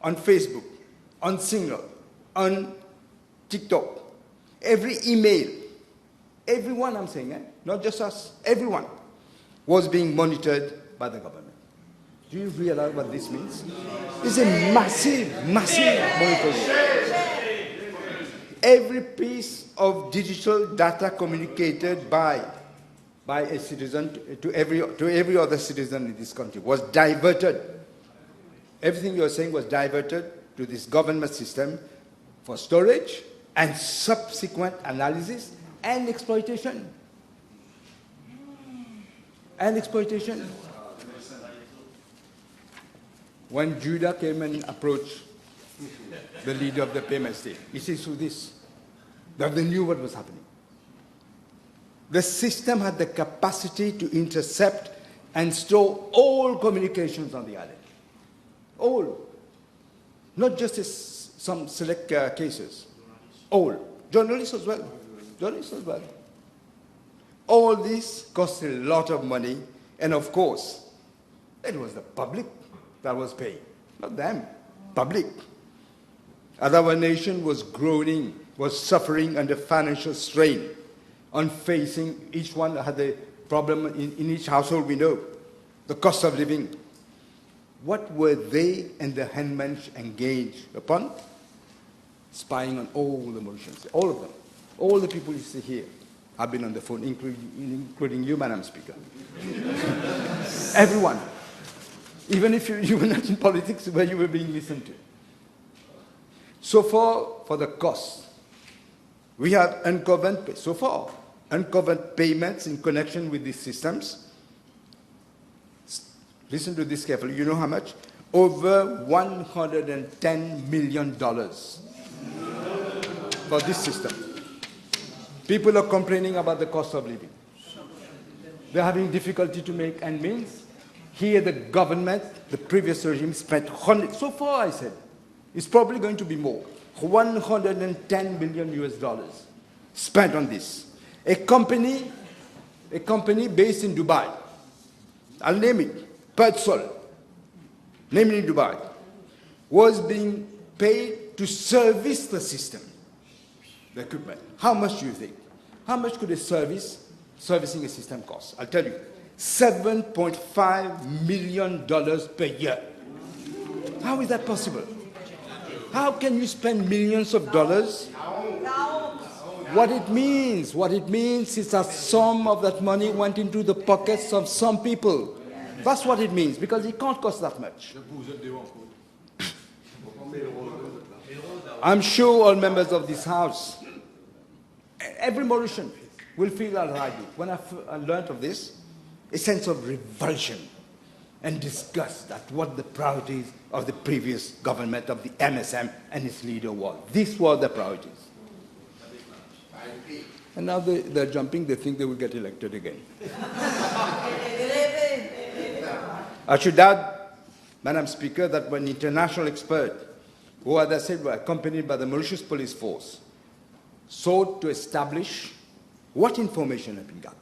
on Facebook, on Signal, on TikTok, every email, everyone, I'm saying, not just us, everyone was being monitored by the government. Do you realize what this means? It's a massive, massive monitoring. Every piece of digital data communicated by a citizen to every other citizen in this country was diverted. Everything you're saying was diverted to this government system for storage and subsequent analysis and exploitation. when Judah came and approached the leader of the payment state, he says through this, that they knew what was happening. The system had the capacity to intercept and store all communications on the island. All. Not just some select cases. All. Journalists as well. Journalists as well. All this cost a lot of money, and of course, it was the public that was paying, not them. Public. As our nation was groaning, was suffering under financial strain, on facing, each one had a problem in each household, we know, the cost of living. What were they and the handmen engaged upon? Spying on all the Mauritians, all of them. All the people you see here have been on the phone, including you, Madam Speaker. Everyone. Even if you were not in politics, where you were being listened to. So far, for the cost, we have uncovered payments in connection with these systems. Listen to this carefully. You know how much? Over $110 million for this system. People are complaining about the cost of living. They're having difficulty to make ends meet. Here the government, the previous regime, spent so far I said, it's probably going to be more. $110 million US spent on this. A company based in Dubai, I'll name it, Petzl, named in Dubai, was being paid to service the system, the equipment. How much do you think? How much could a servicing a system cost? I'll tell you, $7.5 million per year. How is that possible? How can you spend millions of dollars? What it means is that some of that money went into the pockets of some people. That's what it means, because it can't cost that much. I'm sure all members of this House, every Mauritian will feel as I do. When I learned of this, a sense of revulsion and disgust at what the priorities of the previous government of the MSM and its leader was. These were the priorities. And now they're jumping, they think they will get elected again. I should add, Madam Speaker, that when international experts, who, as I said, were accompanied by the Mauritius Police Force, sought to establish what information had been gathered,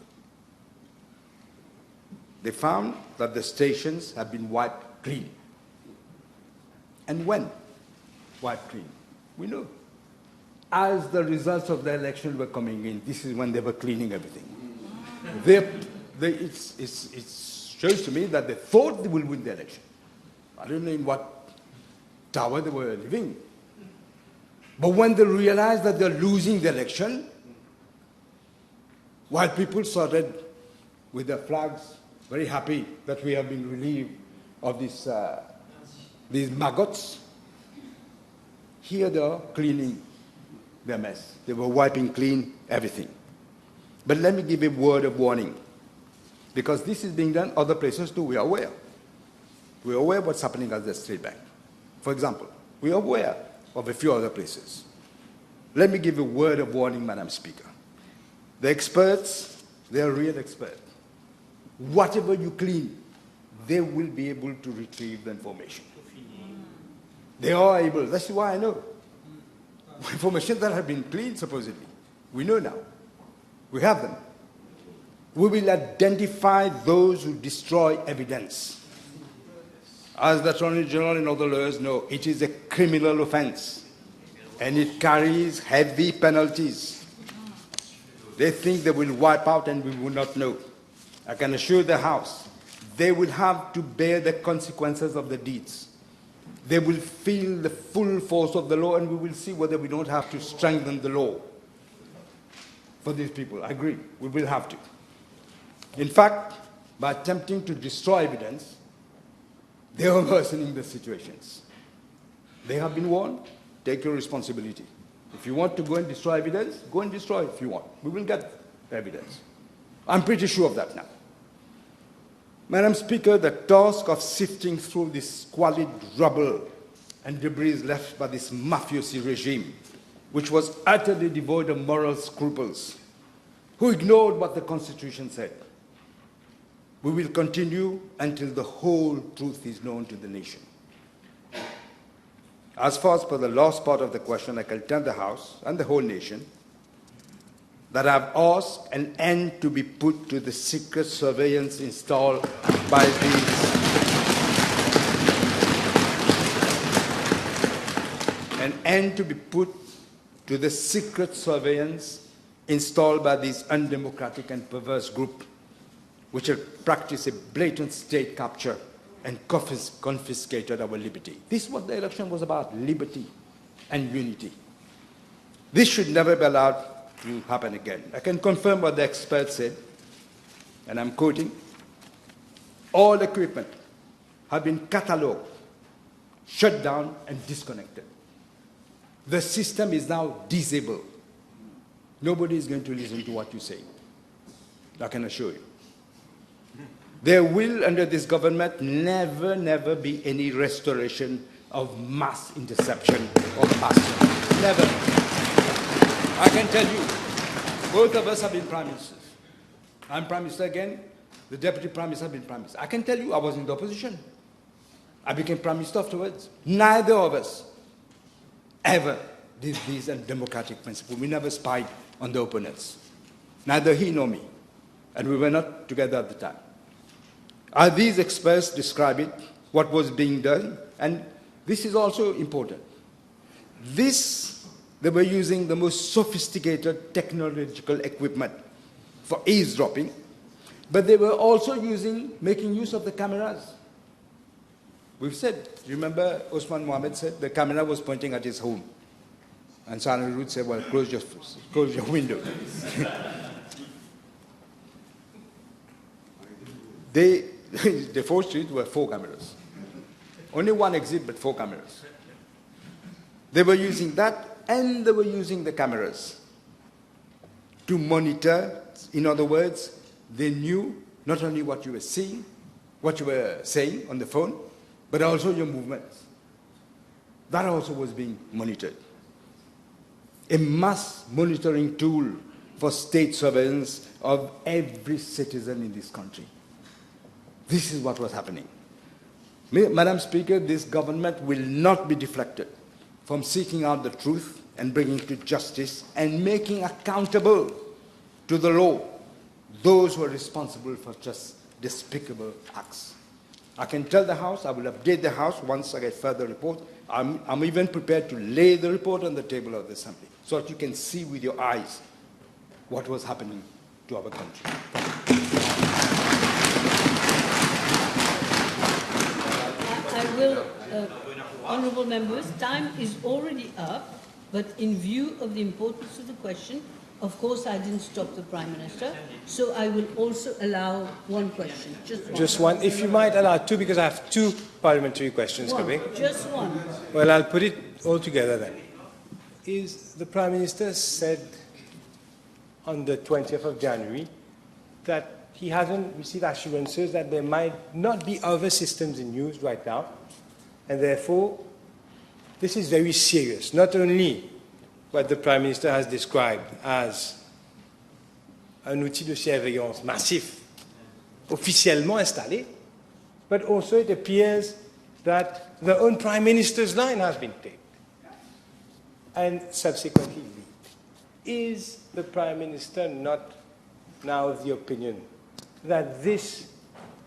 they found that the stations had been wiped clean. And when wiped clean? We know. As the results of the election were coming in, this is when they were cleaning everything. It shows to me that they thought they would win the election. I don't know in what tower they were living. But when they realized that they're losing the election, while people started with their flags, very happy that we have been relieved of these maggots, here they are cleaning their mess. They were wiping clean everything. But let me give a word of warning, because this is being done other places too. We are aware. We are aware of what's happening at the State Bank. For example, we are aware of a few other places. Let me give a word of warning, Madam Speaker. The experts, they are real experts. Whatever you clean, they will be able to retrieve the information. They are able. That's why I know. Information that have been cleaned, supposedly. We know now. We have them. We will identify those who destroy evidence. As the Attorney General and other lawyers know, it is a criminal offense, and it carries heavy penalties. They think they will wipe out and we will not know. I can assure the House, they will have to bear the consequences of the deeds. They will feel the full force of the law, and we will see whether we don't have to strengthen the law for these people. I agree, we will have to. In fact, by attempting to destroy evidence, they are worsening the situations. They have been warned, take your responsibility. If you want to go and destroy evidence, go and destroy it if you want. We will get evidence. I'm pretty sure of that now. Madam Speaker, the task of sifting through this squalid rubble and debris left by this mafiosi regime, which was utterly devoid of moral scruples, who ignored what the Constitution said. We will continue until the whole truth is known to the nation. As far as for the last part of the question, I can tell the House and the whole nation that I've asked an end to be put to the secret surveillance installed by these undemocratic and perverse groups, which have practiced a blatant state capture and confiscated our liberty. This is what the election was about, liberty and unity. This should never be allowed to happen again. I can confirm what the experts said, and I'm quoting, all equipment have been catalogued, shut down, and disconnected. The system is now disabled. Nobody is going to listen to what you say. I can assure you. There will, under this government, never be any restoration of mass interception of mass. Never. I can tell you, both of us have been prime ministers. I'm prime minister again. The deputy prime minister has been prime minister. I can tell you, I was in the opposition. I became prime minister afterwards. Neither of us ever did these undemocratic principles. We never spied on the opponents. Neither he nor me. And we were not together at the time. As these experts describe it, what was being done, and this is also important. They were using the most sophisticated technological equipment for eavesdropping, but they were also making use of the cameras. We've said, remember Osman Mohammed said the camera was pointing at his home. And Sana Root said, well, close your window. The 4th Street were 4 cameras. Only one exit, but 4 cameras. They were using that, and they were using the cameras to monitor. In other words, they knew not only what you were seeing, what you were saying on the phone, but also your movements. That also was being monitored. A mass monitoring tool for state surveillance of every citizen in this country. This is what was happening. Madam Speaker, this government will not be deflected from seeking out the truth and bringing to justice and making accountable to the law those who are responsible for just despicable acts. I can tell the House, I will update the House once I get further report. I'm even prepared to lay the report on the table of the Assembly so that you can see with your eyes what was happening to our country. I will, honourable members, time is already up, but in view of the importance of the question, of course I didn't stop the Prime Minister, so I will also allow one question. Just one. If you might allow 2, because I have 2 parliamentary questions coming. Just one. Well, I'll put it all together then. The Prime Minister said on the 20th of January that he hasn't received assurances that there might not be other systems in use right now, and therefore this is very serious. Not only what the Prime Minister has described as un outil de surveillance massif officiellement installé, but also it appears that the own Prime Minister's line has been taped and subsequently leaked. Is the Prime Minister not now of the opinion that this,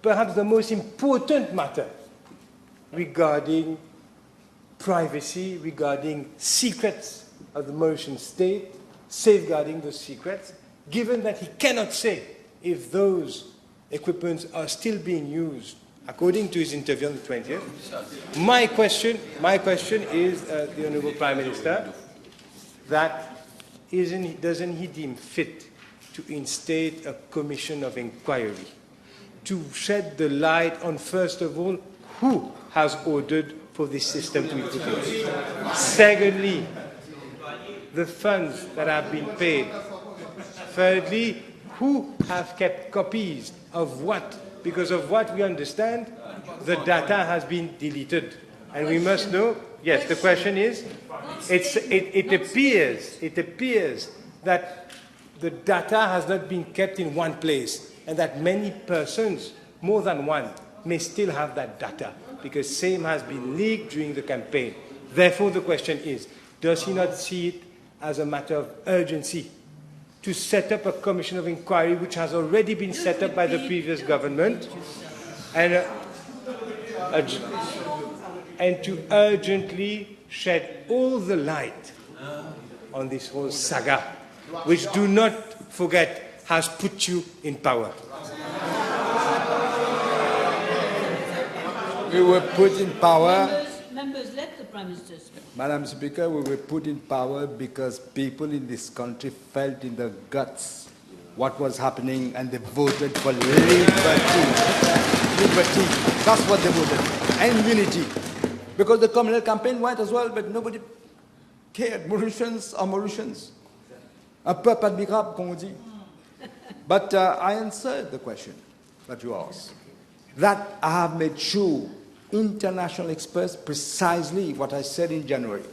perhaps the most important matter regarding privacy, regarding secrets of the Mauritian state, safeguarding those secrets, given that he cannot say if those equipments are still being used according to his interview on the 20th? My question is, the Honourable Prime Minister, that doesn't he deem fit to instate a commission of inquiry to shed the light on, first of all, who has ordered for this system to be put in place? Secondly, the funds that have been paid. Thirdly, who have kept copies of what? Because of what we understand, the data has been deleted. And we must know, yes, the question is, it appears that the data has not been kept in one place and that many persons, more than one, may still have that data because same has been leaked during the campaign. Therefore, the question is, does he not see it as a matter of urgency to set up a commission of inquiry which has already been set up by the previous government and to urgently shed all the light on this whole saga, which, do not forget, has put you in power? We were put in power. Members, let the Prime Minister speak. Madam Speaker, we were put in power because people in this country felt in their guts what was happening and they voted for liberty. Liberty. That's what they voted. And unity. Because the communal campaign went as well, but nobody cared. Mauritians are Mauritians. Un peuple admirable, comme on dit. But I answered the question that you asked. That I have made sure international experts precisely what I said in January.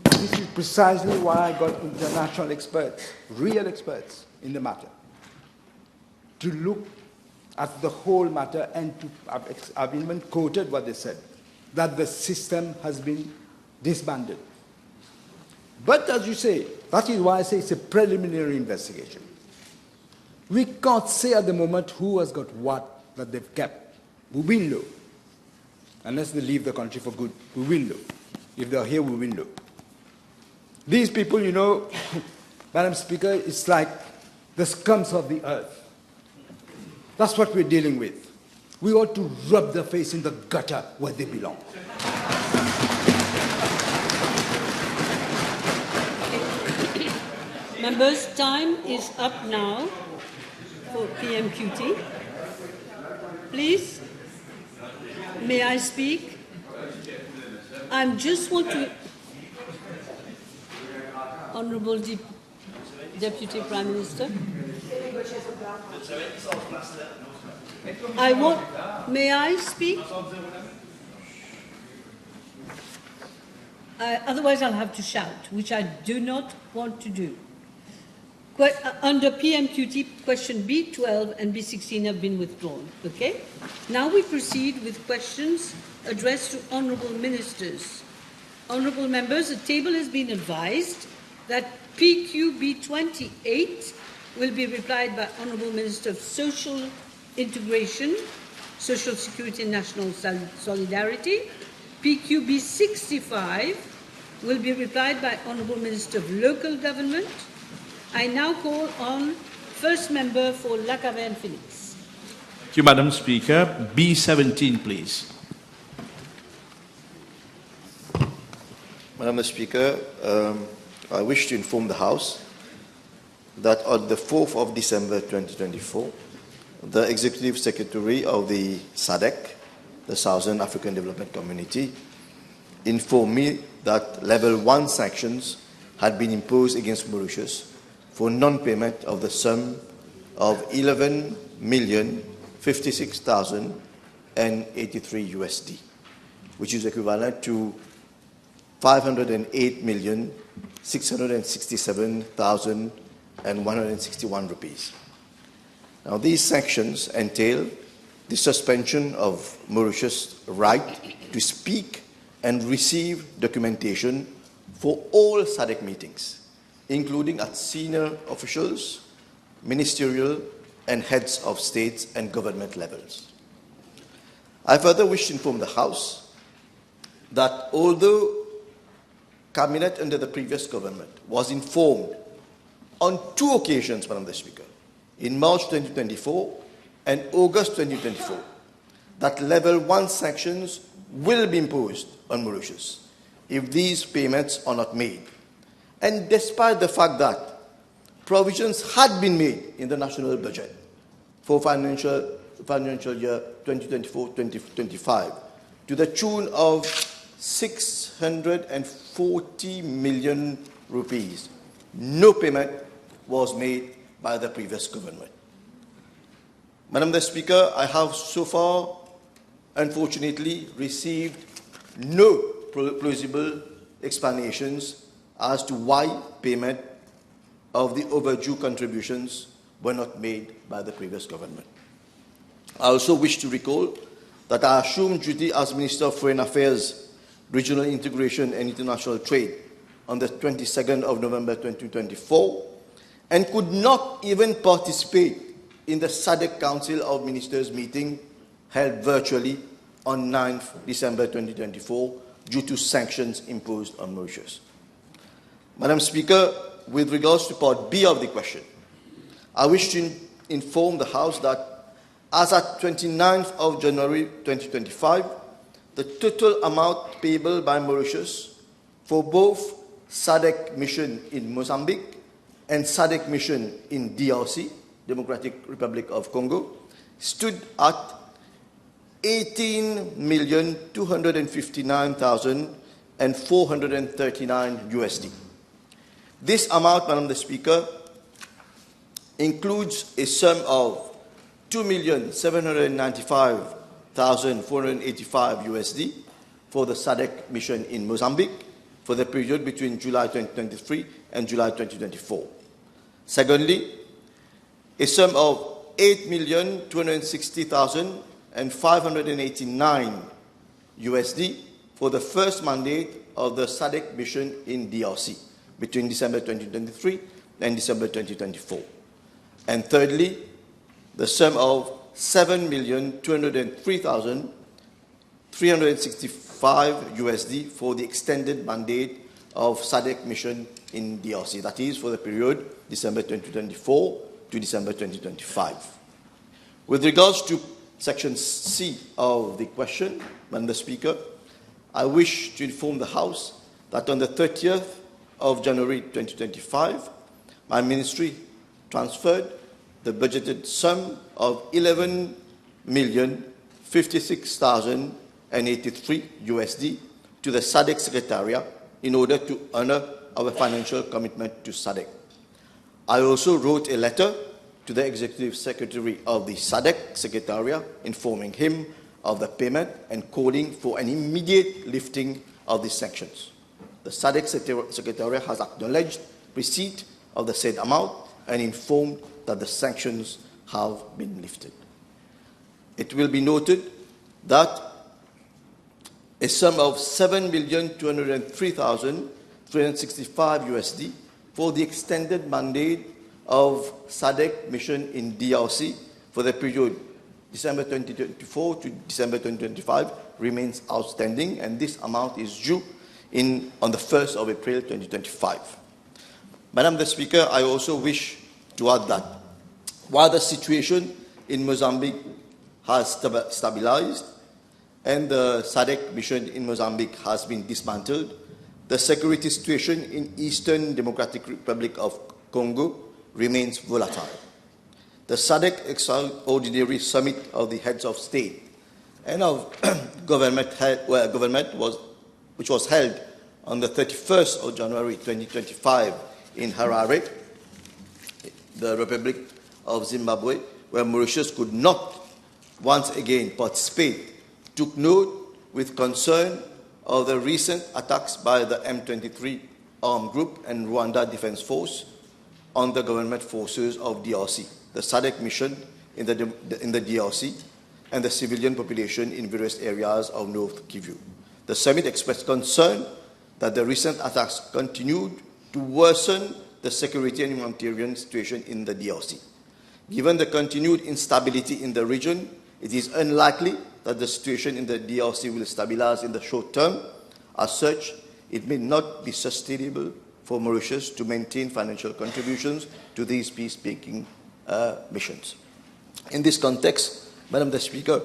This is precisely why I got international experts, real experts in the matter, to look at the whole matter and to, I've even quoted what they said, that the system has been disbanded. But as you say, that is why I say it's a preliminary investigation. We can't say at the moment who has got what that they've kept. We will know. Unless they leave the country for good, we will know. If they're here, we will know. These people, you know, Madam Speaker, it's like the scums of the earth. That's what we're dealing with. We ought to rub their face in the gutter where they belong. Members, time is up now for PMQT. Please, may I speak? I just want to... Honourable Deputy Prime Minister. May I speak? Otherwise I'll have to shout, which I do not want to do. Under PMQT, question B12 and B16 have been withdrawn. Okay? Now we proceed with questions addressed to honourable ministers. Honourable members, the table has been advised that PQB28 will be replied by Honourable Minister of Social Integration, Social Security and National Solidarity. PQB65 will be replied by Honourable Minister of Local Government. I now call on First Member for La Caverne Phoenix. Thank you, Madam Speaker. B17, please. Madam Speaker, I wish to inform the House that on the 4th of December 2024, the Executive Secretary of the SADC, the Southern African Development Community, informed me that Level 1 sanctions had been imposed against Mauritius for non-payment of the sum of $11,056,083 USD, which is equivalent to 508,667,161 rupees. Now, these sanctions entail the suspension of Mauritius' right to speak and receive documentation for all SADC meetings, including at senior officials, ministerial, and heads of states and government levels. I further wish to inform the House that although Cabinet under the previous government was informed on 2 occasions, Madam Speaker, in March 2024 and August 2024, that Level 1 sanctions will be imposed on Mauritius if these payments are not made. And despite the fact that provisions had been made in the national budget for financial year 2024-2025 to the tune of 640 million rupees, no payment was made by the previous government. Madam the Speaker, I have so far, unfortunately, received no plausible explanations as to why payment of the overdue contributions were not made by the previous government. I also wish to recall that I assumed duty as Minister of Foreign Affairs, Regional Integration and International Trade on the 22nd of November 2024 and could not even participate in the SADC Council of Ministers meeting held virtually on 9th December 2024 due to sanctions imposed on Mauritius. Madam Speaker, with regards to Part B of the question, I wish to inform the House that as at 29th of January 2025, the total amount payable by Mauritius for both SADC mission in Mozambique and SADC mission in DRC, Democratic Republic of Congo, stood at 18,259,439 USD. This amount, Madam the Speaker, includes a sum of 2,795,485 USD for the SADC mission in Mozambique for the period between July 2023 and July 2024. Secondly, a sum of 8,260,589 USD for the first mandate of the SADC mission in DRC between December 2023 and December 2024. And thirdly, the sum of 7,203,365 USD for the extended mandate of SADC mission in DRC, that is for the period December 2024 to December 2025. With regards to Section C of the question, Madam the Speaker, I wish to inform the House that on the 30th of January 2025, my ministry transferred the budgeted sum of 11,056,083 USD to the SADC Secretariat in order to honor our financial commitment to SADC. I also wrote a letter to the Executive Secretary of the SADC Secretariat informing him of the payment and calling for an immediate lifting of the sanctions. The SADC Secretariat has acknowledged receipt of the said amount and informed that the sanctions have been lifted. It will be noted that a sum of 7,203,365 USD for the extended mandate of SADC mission in DRC for the period December 2024 to December 2025 remains outstanding, and this amount is due on the 1st of April 2025. Madam the Speaker, I also wish to add that while the situation in Mozambique has stabilized and the SADC mission in Mozambique has been dismantled, the security situation in Eastern Democratic Republic of Congo remains volatile. The SADC Extraordinary Summit of the Heads of State and of Government, which was held on the 31st of January 2025 in Harare, the Republic of Zimbabwe, where Mauritius could not once again participate, took note with concern of the recent attacks by the M23 armed group and Rwanda Defense Force on the government forces of DRC, the SADC mission in the DRC, and the civilian population in various areas of North Kivu. The summit expressed concern that the recent attacks continued to worsen the security and humanitarian situation in the DRC. Given the continued instability in the region, it is unlikely that the situation in the DRC will stabilize in the short term. As such, it may not be sustainable for Mauritius to maintain financial contributions to these peacekeeping missions. In this context, Madam the Speaker,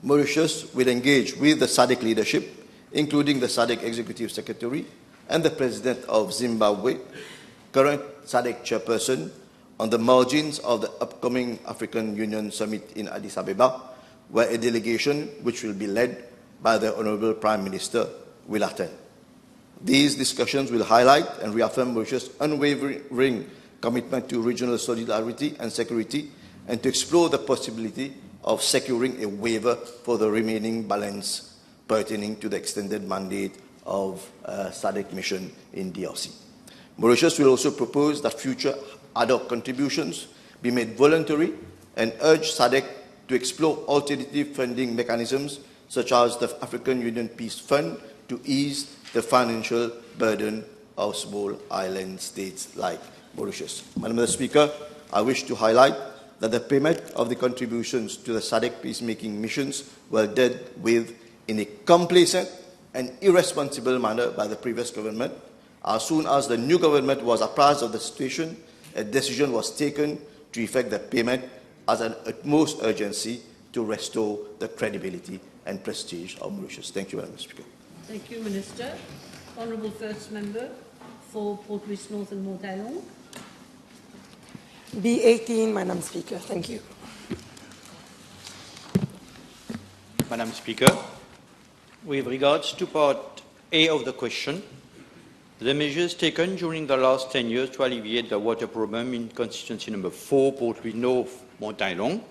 Mauritius will engage with the SADC leadership, including the SADC Executive Secretary and the President of Zimbabwe, current SADC Chairperson, on the margins of the upcoming African Union Summit in Addis Ababa, where a delegation which will be led by the Honorable Prime Minister will attend. These discussions will highlight and reaffirm Mauritius' unwavering commitment to regional solidarity and security, and to explore the possibility of securing a waiver for the remaining balance pertaining to the extended mandate of SADC mission in DRC. Mauritius will also propose that future ad hoc contributions be made voluntary and urge SADC to explore alternative funding mechanisms such as the African Union Peace Fund to ease the financial burden of small island states like Mauritius. Madam Speaker, I wish to highlight that the payment of the contributions to the SADC peacemaking missions were dealt with in a complacent and irresponsible manner by the previous government. As soon as the new government was apprised of the situation, a decision was taken to effect the payment as an utmost urgency to restore the credibility and prestige of Mauritius. Thank you, Madam Speaker. Thank you, Minister. Honourable First Member for Port-Louis North and Montaiglon. B18, Madam Speaker. Thank you. Madam Speaker, with regards to part A of the question, the measures taken during the last 10 years to alleviate the water problem in constituency number 4, Port-Louis North, Montaiglon,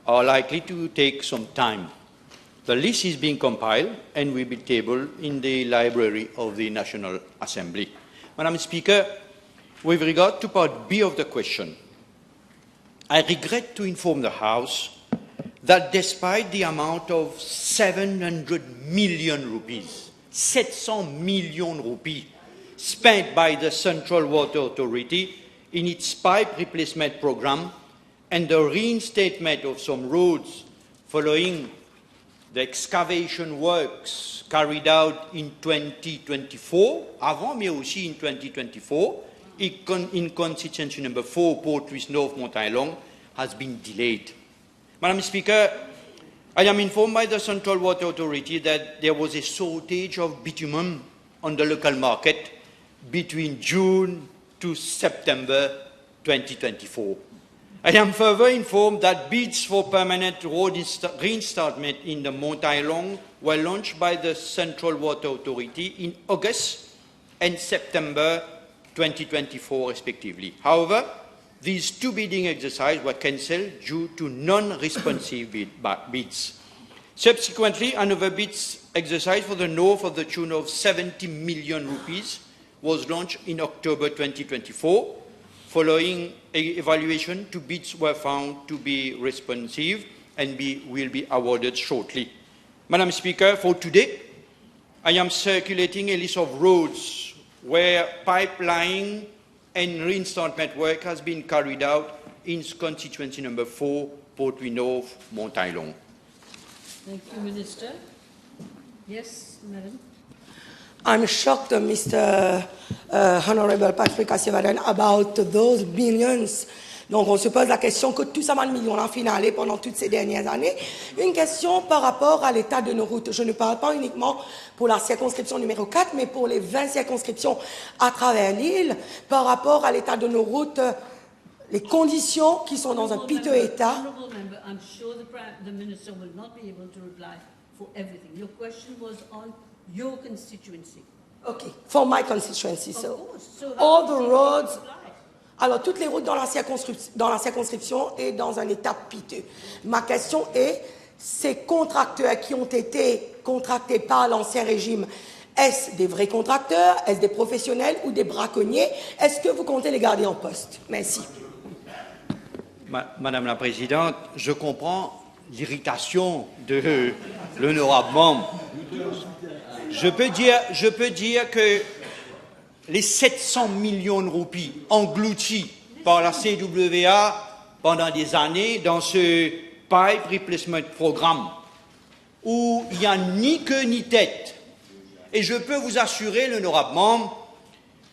are likely to take some time. The list is being compiled and will be tabled in the library of the National Assembly. Madam Speaker, with regard to part B of the question, I regret to inform the House that despite the amount of 700 million rupees, 700 million rupees, spent by the Central Water Authority in its pipe replacement program and the reinstatement of some roads following the excavation works carried out in 2024, avant mais aussi in 2024, in constituency number 4, Port-Louis North, Montaiglon, has been delayed. Madam Speaker, I am informed by the Central Water Authority that there was a shortage of bitumen on the local market between June to September 2024. I am further informed that bids for permanent road reinstatement in the Montaiglon were launched by the Central Water Authority in August and September 2024, respectively. However, these two bidding exercises were cancelled due to non-responsive bids. Subsequently, another bids exercise for the north of the tune of 70 million rupees was launched in October 2024. Following evaluation, two bids were found to be responsive and will be awarded shortly. Madam Speaker, for today, I am circulating a list of roads where pipeline and reinstatement work has been carried out in constituency number 4, Port-Louis North, Montaiglon. Thank you, Minister. Yes, Madam. I'm shocked, Mr. Honorable Patrick Asivadan, about those millions. Donc, on se pose la question que tout ça, millions finalé pendant toutes ces dernières années. Une question par rapport à l'état de nos routes. Je ne parle pas uniquement pour la circonscription numéro 4, mais pour les 20 circonscriptions à travers l'île, par rapport à l'état de nos routes, les conditions qui sont dans un piteux état. Honourable Member, I'm sure the Minister will not be able to reply for everything. Your question was on your constituency. Okay, for my constituency, so. So all the roads, alors toutes les routes dans la circonscription et dans un état piteux. Ma question est, ces contracteurs qui ont été contractés par l'ancien régime, est-ce des vrais contracteurs, est-ce des professionnels ou des braconniers? Est-ce que vous comptez les garder en poste? Merci. Madame la Présidente, je comprends l'irritation de l'honorable membre. Je peux dire que les 700 millions de roupies engloutis par la CWA pendant des années dans ce pipe replacement programme où il n'y a ni queue ni tête. Et je peux vous assurer, l'honorable membre,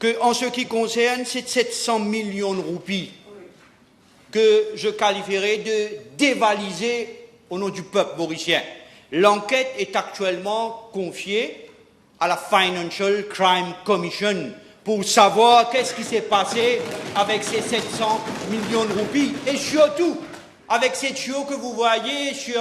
qu'en ce qui concerne ces 700 millions de roupies que je qualifierais de dévalisées au nom du peuple mauricien, l'enquête est actuellement confiée à la Financial Crime Commission pour savoir qu'est-ce qui s'est passé avec ces 700 millions de roupies et surtout avec ces tuyaux que vous voyez sur,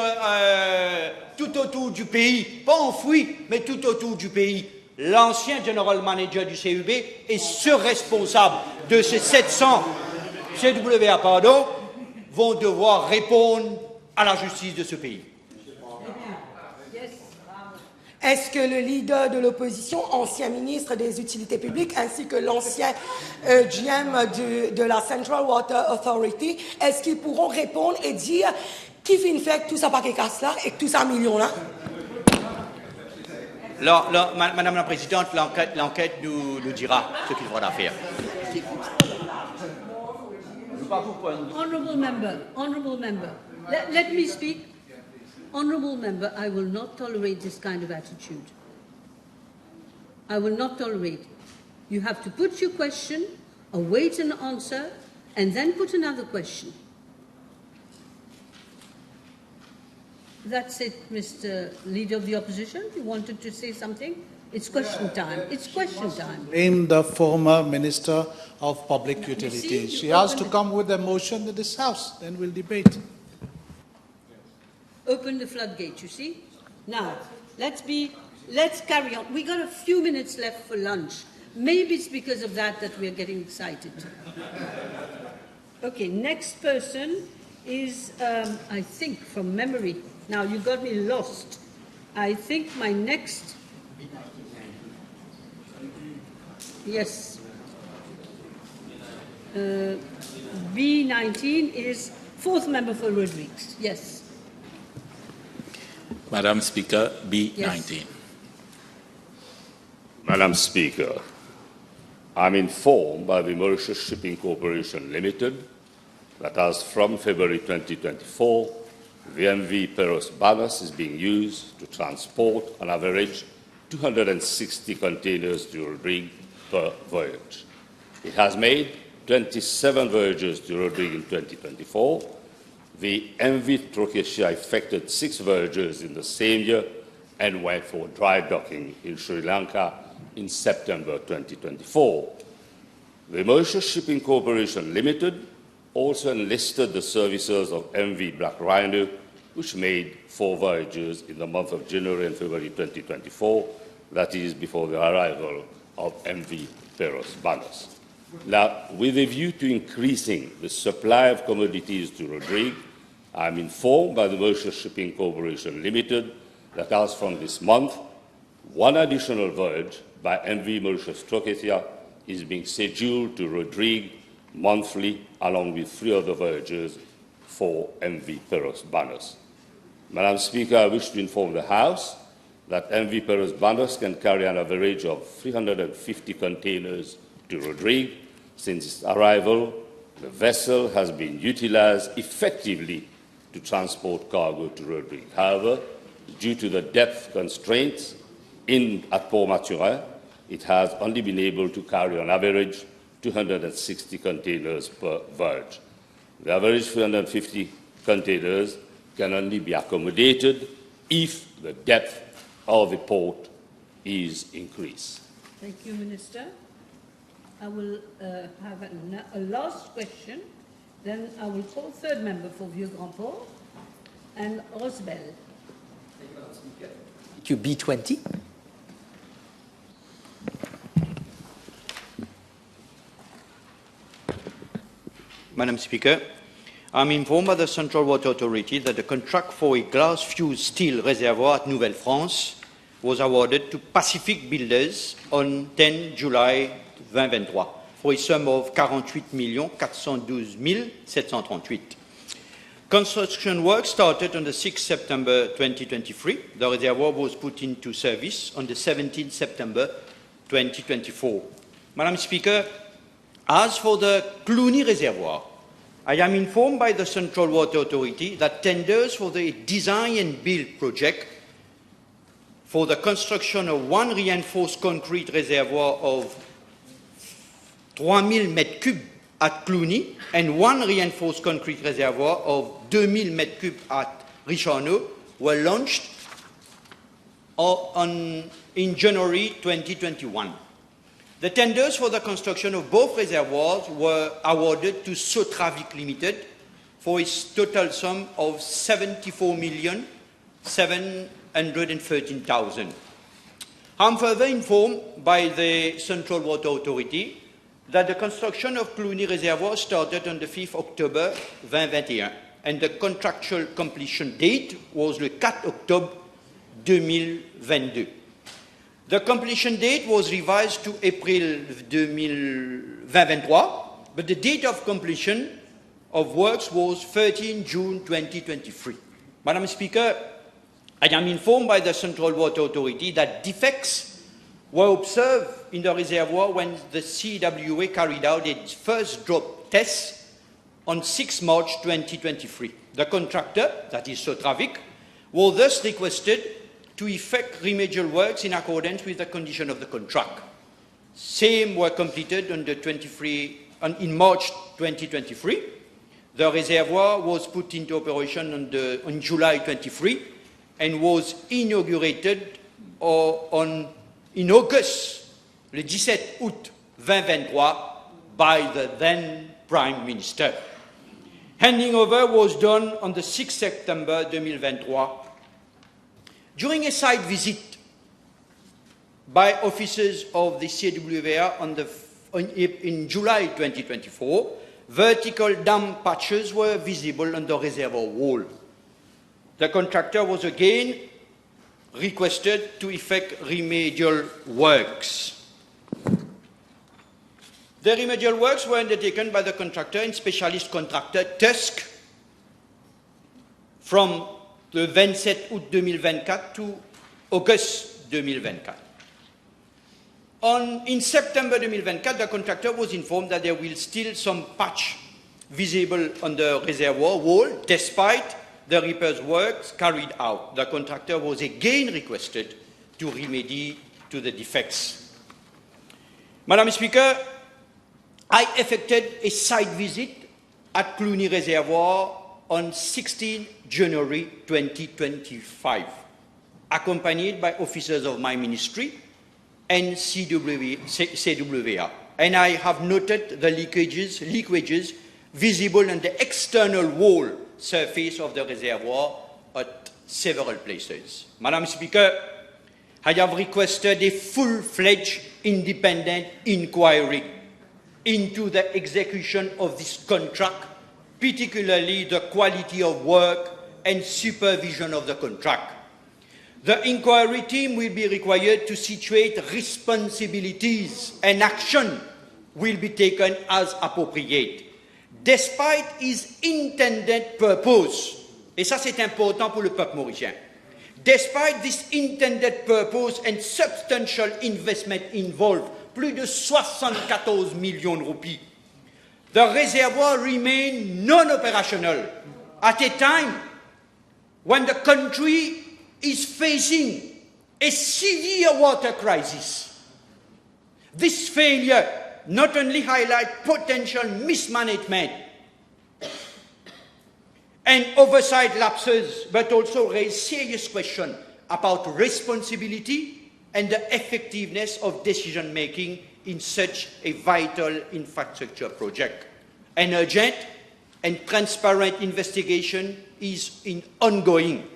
tout autour du pays, pas enfouis, mais tout autour du pays. l'ancien general manager du CUB est seul responsable de ces 700 CWA, vont devoir répondre à la justice de ce pays. Est-ce que le leader de l'opposition, ancien ministre des Utilités publiques, ainsi que l'ancien GM de la Central Water Authority, est-ce qu'ils pourront répondre et dire qui fait que tout ça pas casse là et que tout ça millions là? Madame la Présidente, l'enquête nous dira ce qu'il faudra faire. Honourable member, let me speak. Honourable member, I will not tolerate this kind of attitude. I will not tolerate. You have to put your question, await an answer, and then put another question. That's it, Mr. Leader of the Opposition. You wanted to say something? It's question time. It's question time. Name the former Minister of Public Utilities. She has to come with a motion to this House, then we'll debate. Open the floodgate, you see? Now, let's carry on. We got a few minutes left for lunch. Maybe it's because of that we're getting excited. Okay, next person is, I think, from memory. Now, you got me lost. I think my next... Yes. B19 is fourth member for Rodrigues. Yes. Madam Speaker, B19. Yes. Madam Speaker, I'm informed by the Mauritius Shipping Corporation Limited that as from February 2024, the MV Peros ballast is being used to transport on average 260 containers to Rodrigues per voyage. It has made 27 voyages to Rodrigues in 2024. The MV Trokesia effected 6 voyages in the same year and went for dry docking in Sri Lanka in September 2024. The Mauritius Shipping Corporation Limited also enlisted the services of MV Black Rhino, which made 4 voyages in the month of January and February 2024, that is, before the arrival of MV Peros ballast. Now, with a view to increasing the supply of commodities to Rodrigues, I am informed by the Mauritius Shipping Corporation Limited that as from this month, 1 additional voyage by MV Mauritius Trokesia is being scheduled to Rodrigues monthly, along with 3 other voyages for MV Peros ballast. Madam Speaker, I wish to inform the House that MV Peros ballast can carry an average of 350 containers to Rodrigues. Since its arrival, the vessel has been utilized effectively to transport cargo to Rodrigues. However, due to the depth constraints at Port Maturin, it has only been able to carry on average 260 containers per voyage. The average 350 containers can only be accommodated if the depth of the port is increased. Thank you, Minister. I will have a last question. Then I will call third member for Vieux-Grand-Port and Rosbel. Thank you, B20. Madam Speaker, I'm informed by the Central Water Authority that the contract for a glass-fused steel reservoir at Nouvelle-France was awarded to Pacific Builders on 10 July 2023 for a sum of 48,412,738. Construction work started on the 6th September 2023. The reservoir was put into service on the 17th September 2024. Madam Speaker, as for the Cluny Reservoir, I am informed by the Central Water Authority that tenders for the design and build project for the construction of 1 reinforced concrete reservoir of 3,000 mètres cubes at Cluny and 1 reinforced concrete reservoir of 2,000 mètres cubes at Richarneau were launched in January 2021. The tenders for the construction of both reservoirs were awarded to Sotravic Limited for a total sum of 74,713,000. I'm further informed by the Central Water Authority that the construction of Cluny Reservoir started on the 5th October 2021 and the contractual completion date was le 4 Octobre 2022. The completion date was revised to April 2023, but the date of completion of works was 13 June 2023. Madam Speaker, I am informed by the Central Water Authority that defects were observed in the reservoir when the CWA carried out its first drop test on 6 March 2023. The contractor, that is Sotravic, was thus requested to effect remedial works in accordance with the condition of the contract. Same were completed on in March 2023. The reservoir was put into operation on July 23 and was inaugurated in August, le 17 août 2023, by the then Prime Minister. Handing over was done on the 6th September 2023. During a site visit by officers of the CWA in July 2024, vertical dam patches were visible on the reservoir wall. The contractor was again requested to effect remedial works. The remedial works were undertaken by the contractor and specialist contractor Tusk from the 27 août 2024 to August 2024. In September 2024, the contractor was informed that there will still some patch visible on the reservoir wall despite the repairs works carried out. The contractor was again requested to remedy to the defects. Madam Speaker, I effected a site visit at Cluny Reservoir on 16 January 2025, accompanied by officers of my ministry and CWA, and I have noted the leakages visible on the external wall surface of the reservoir at several places. Madam Speaker, I have requested a full-fledged independent inquiry into the execution of this contract, particularly the quality of work and supervision of the contract. The inquiry team will be required to situate responsibilities and action will be taken as appropriate. Despite his intended purpose, et ça c'est important pour le peuple mauricien, despite this intended purpose and substantial investment involved, plus de 74 millions de roupies, the reservoir remained non-operational at a time when the country is facing a severe water crisis. This failure not only highlights potential mismanagement and oversight lapses, but also raises serious questions about responsibility and the effectiveness of decision-making in such a vital infrastructure project. An urgent and transparent investigation is ongoing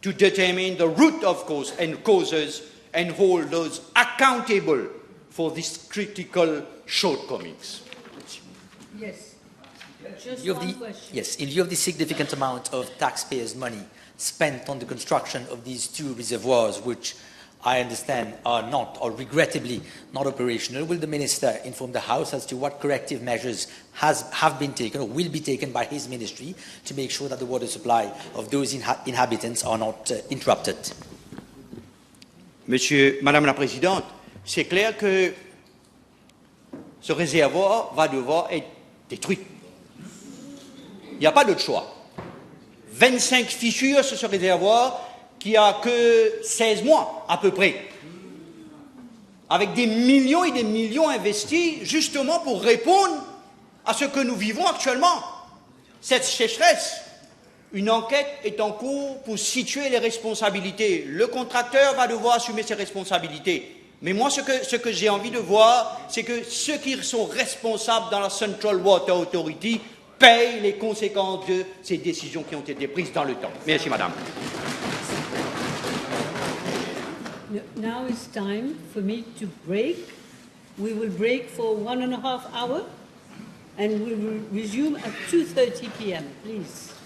to determine the root of cause and causes and hold those accountable for these critical shortcomings. Yes. Just In one question. Yes, in view of the significant amount of taxpayers' money spent on the construction of these two reservoirs, which I understand are not, or regrettably not operational, will the Minister inform the House as to what corrective measures have been taken or will be taken by his ministry to make sure that the water supply of those inhabitants are not interrupted? Madame la Présidente, c'est clair que ce réservoir va devoir être détruit. Il n'y a pas d'autre choix. 25 fissures sur ce réservoir qui a que 16 mois à peu près, avec des millions et des millions investis justement pour répondre à ce que nous vivons actuellement, cette sécheresse. Une enquête est en cours pour situer les responsabilités. Le contracteur va devoir assumer ses responsabilités. Mais moi, ce que j'ai envie de voir, c'est que ceux qui sont responsables dans la Central Water Authority payent les conséquences de ces décisions qui ont été prises dans le temps. Merci, Madame. Now it's time for me to break. We will break for 1.5 hours and we will resume at 2:30 p.m. Please.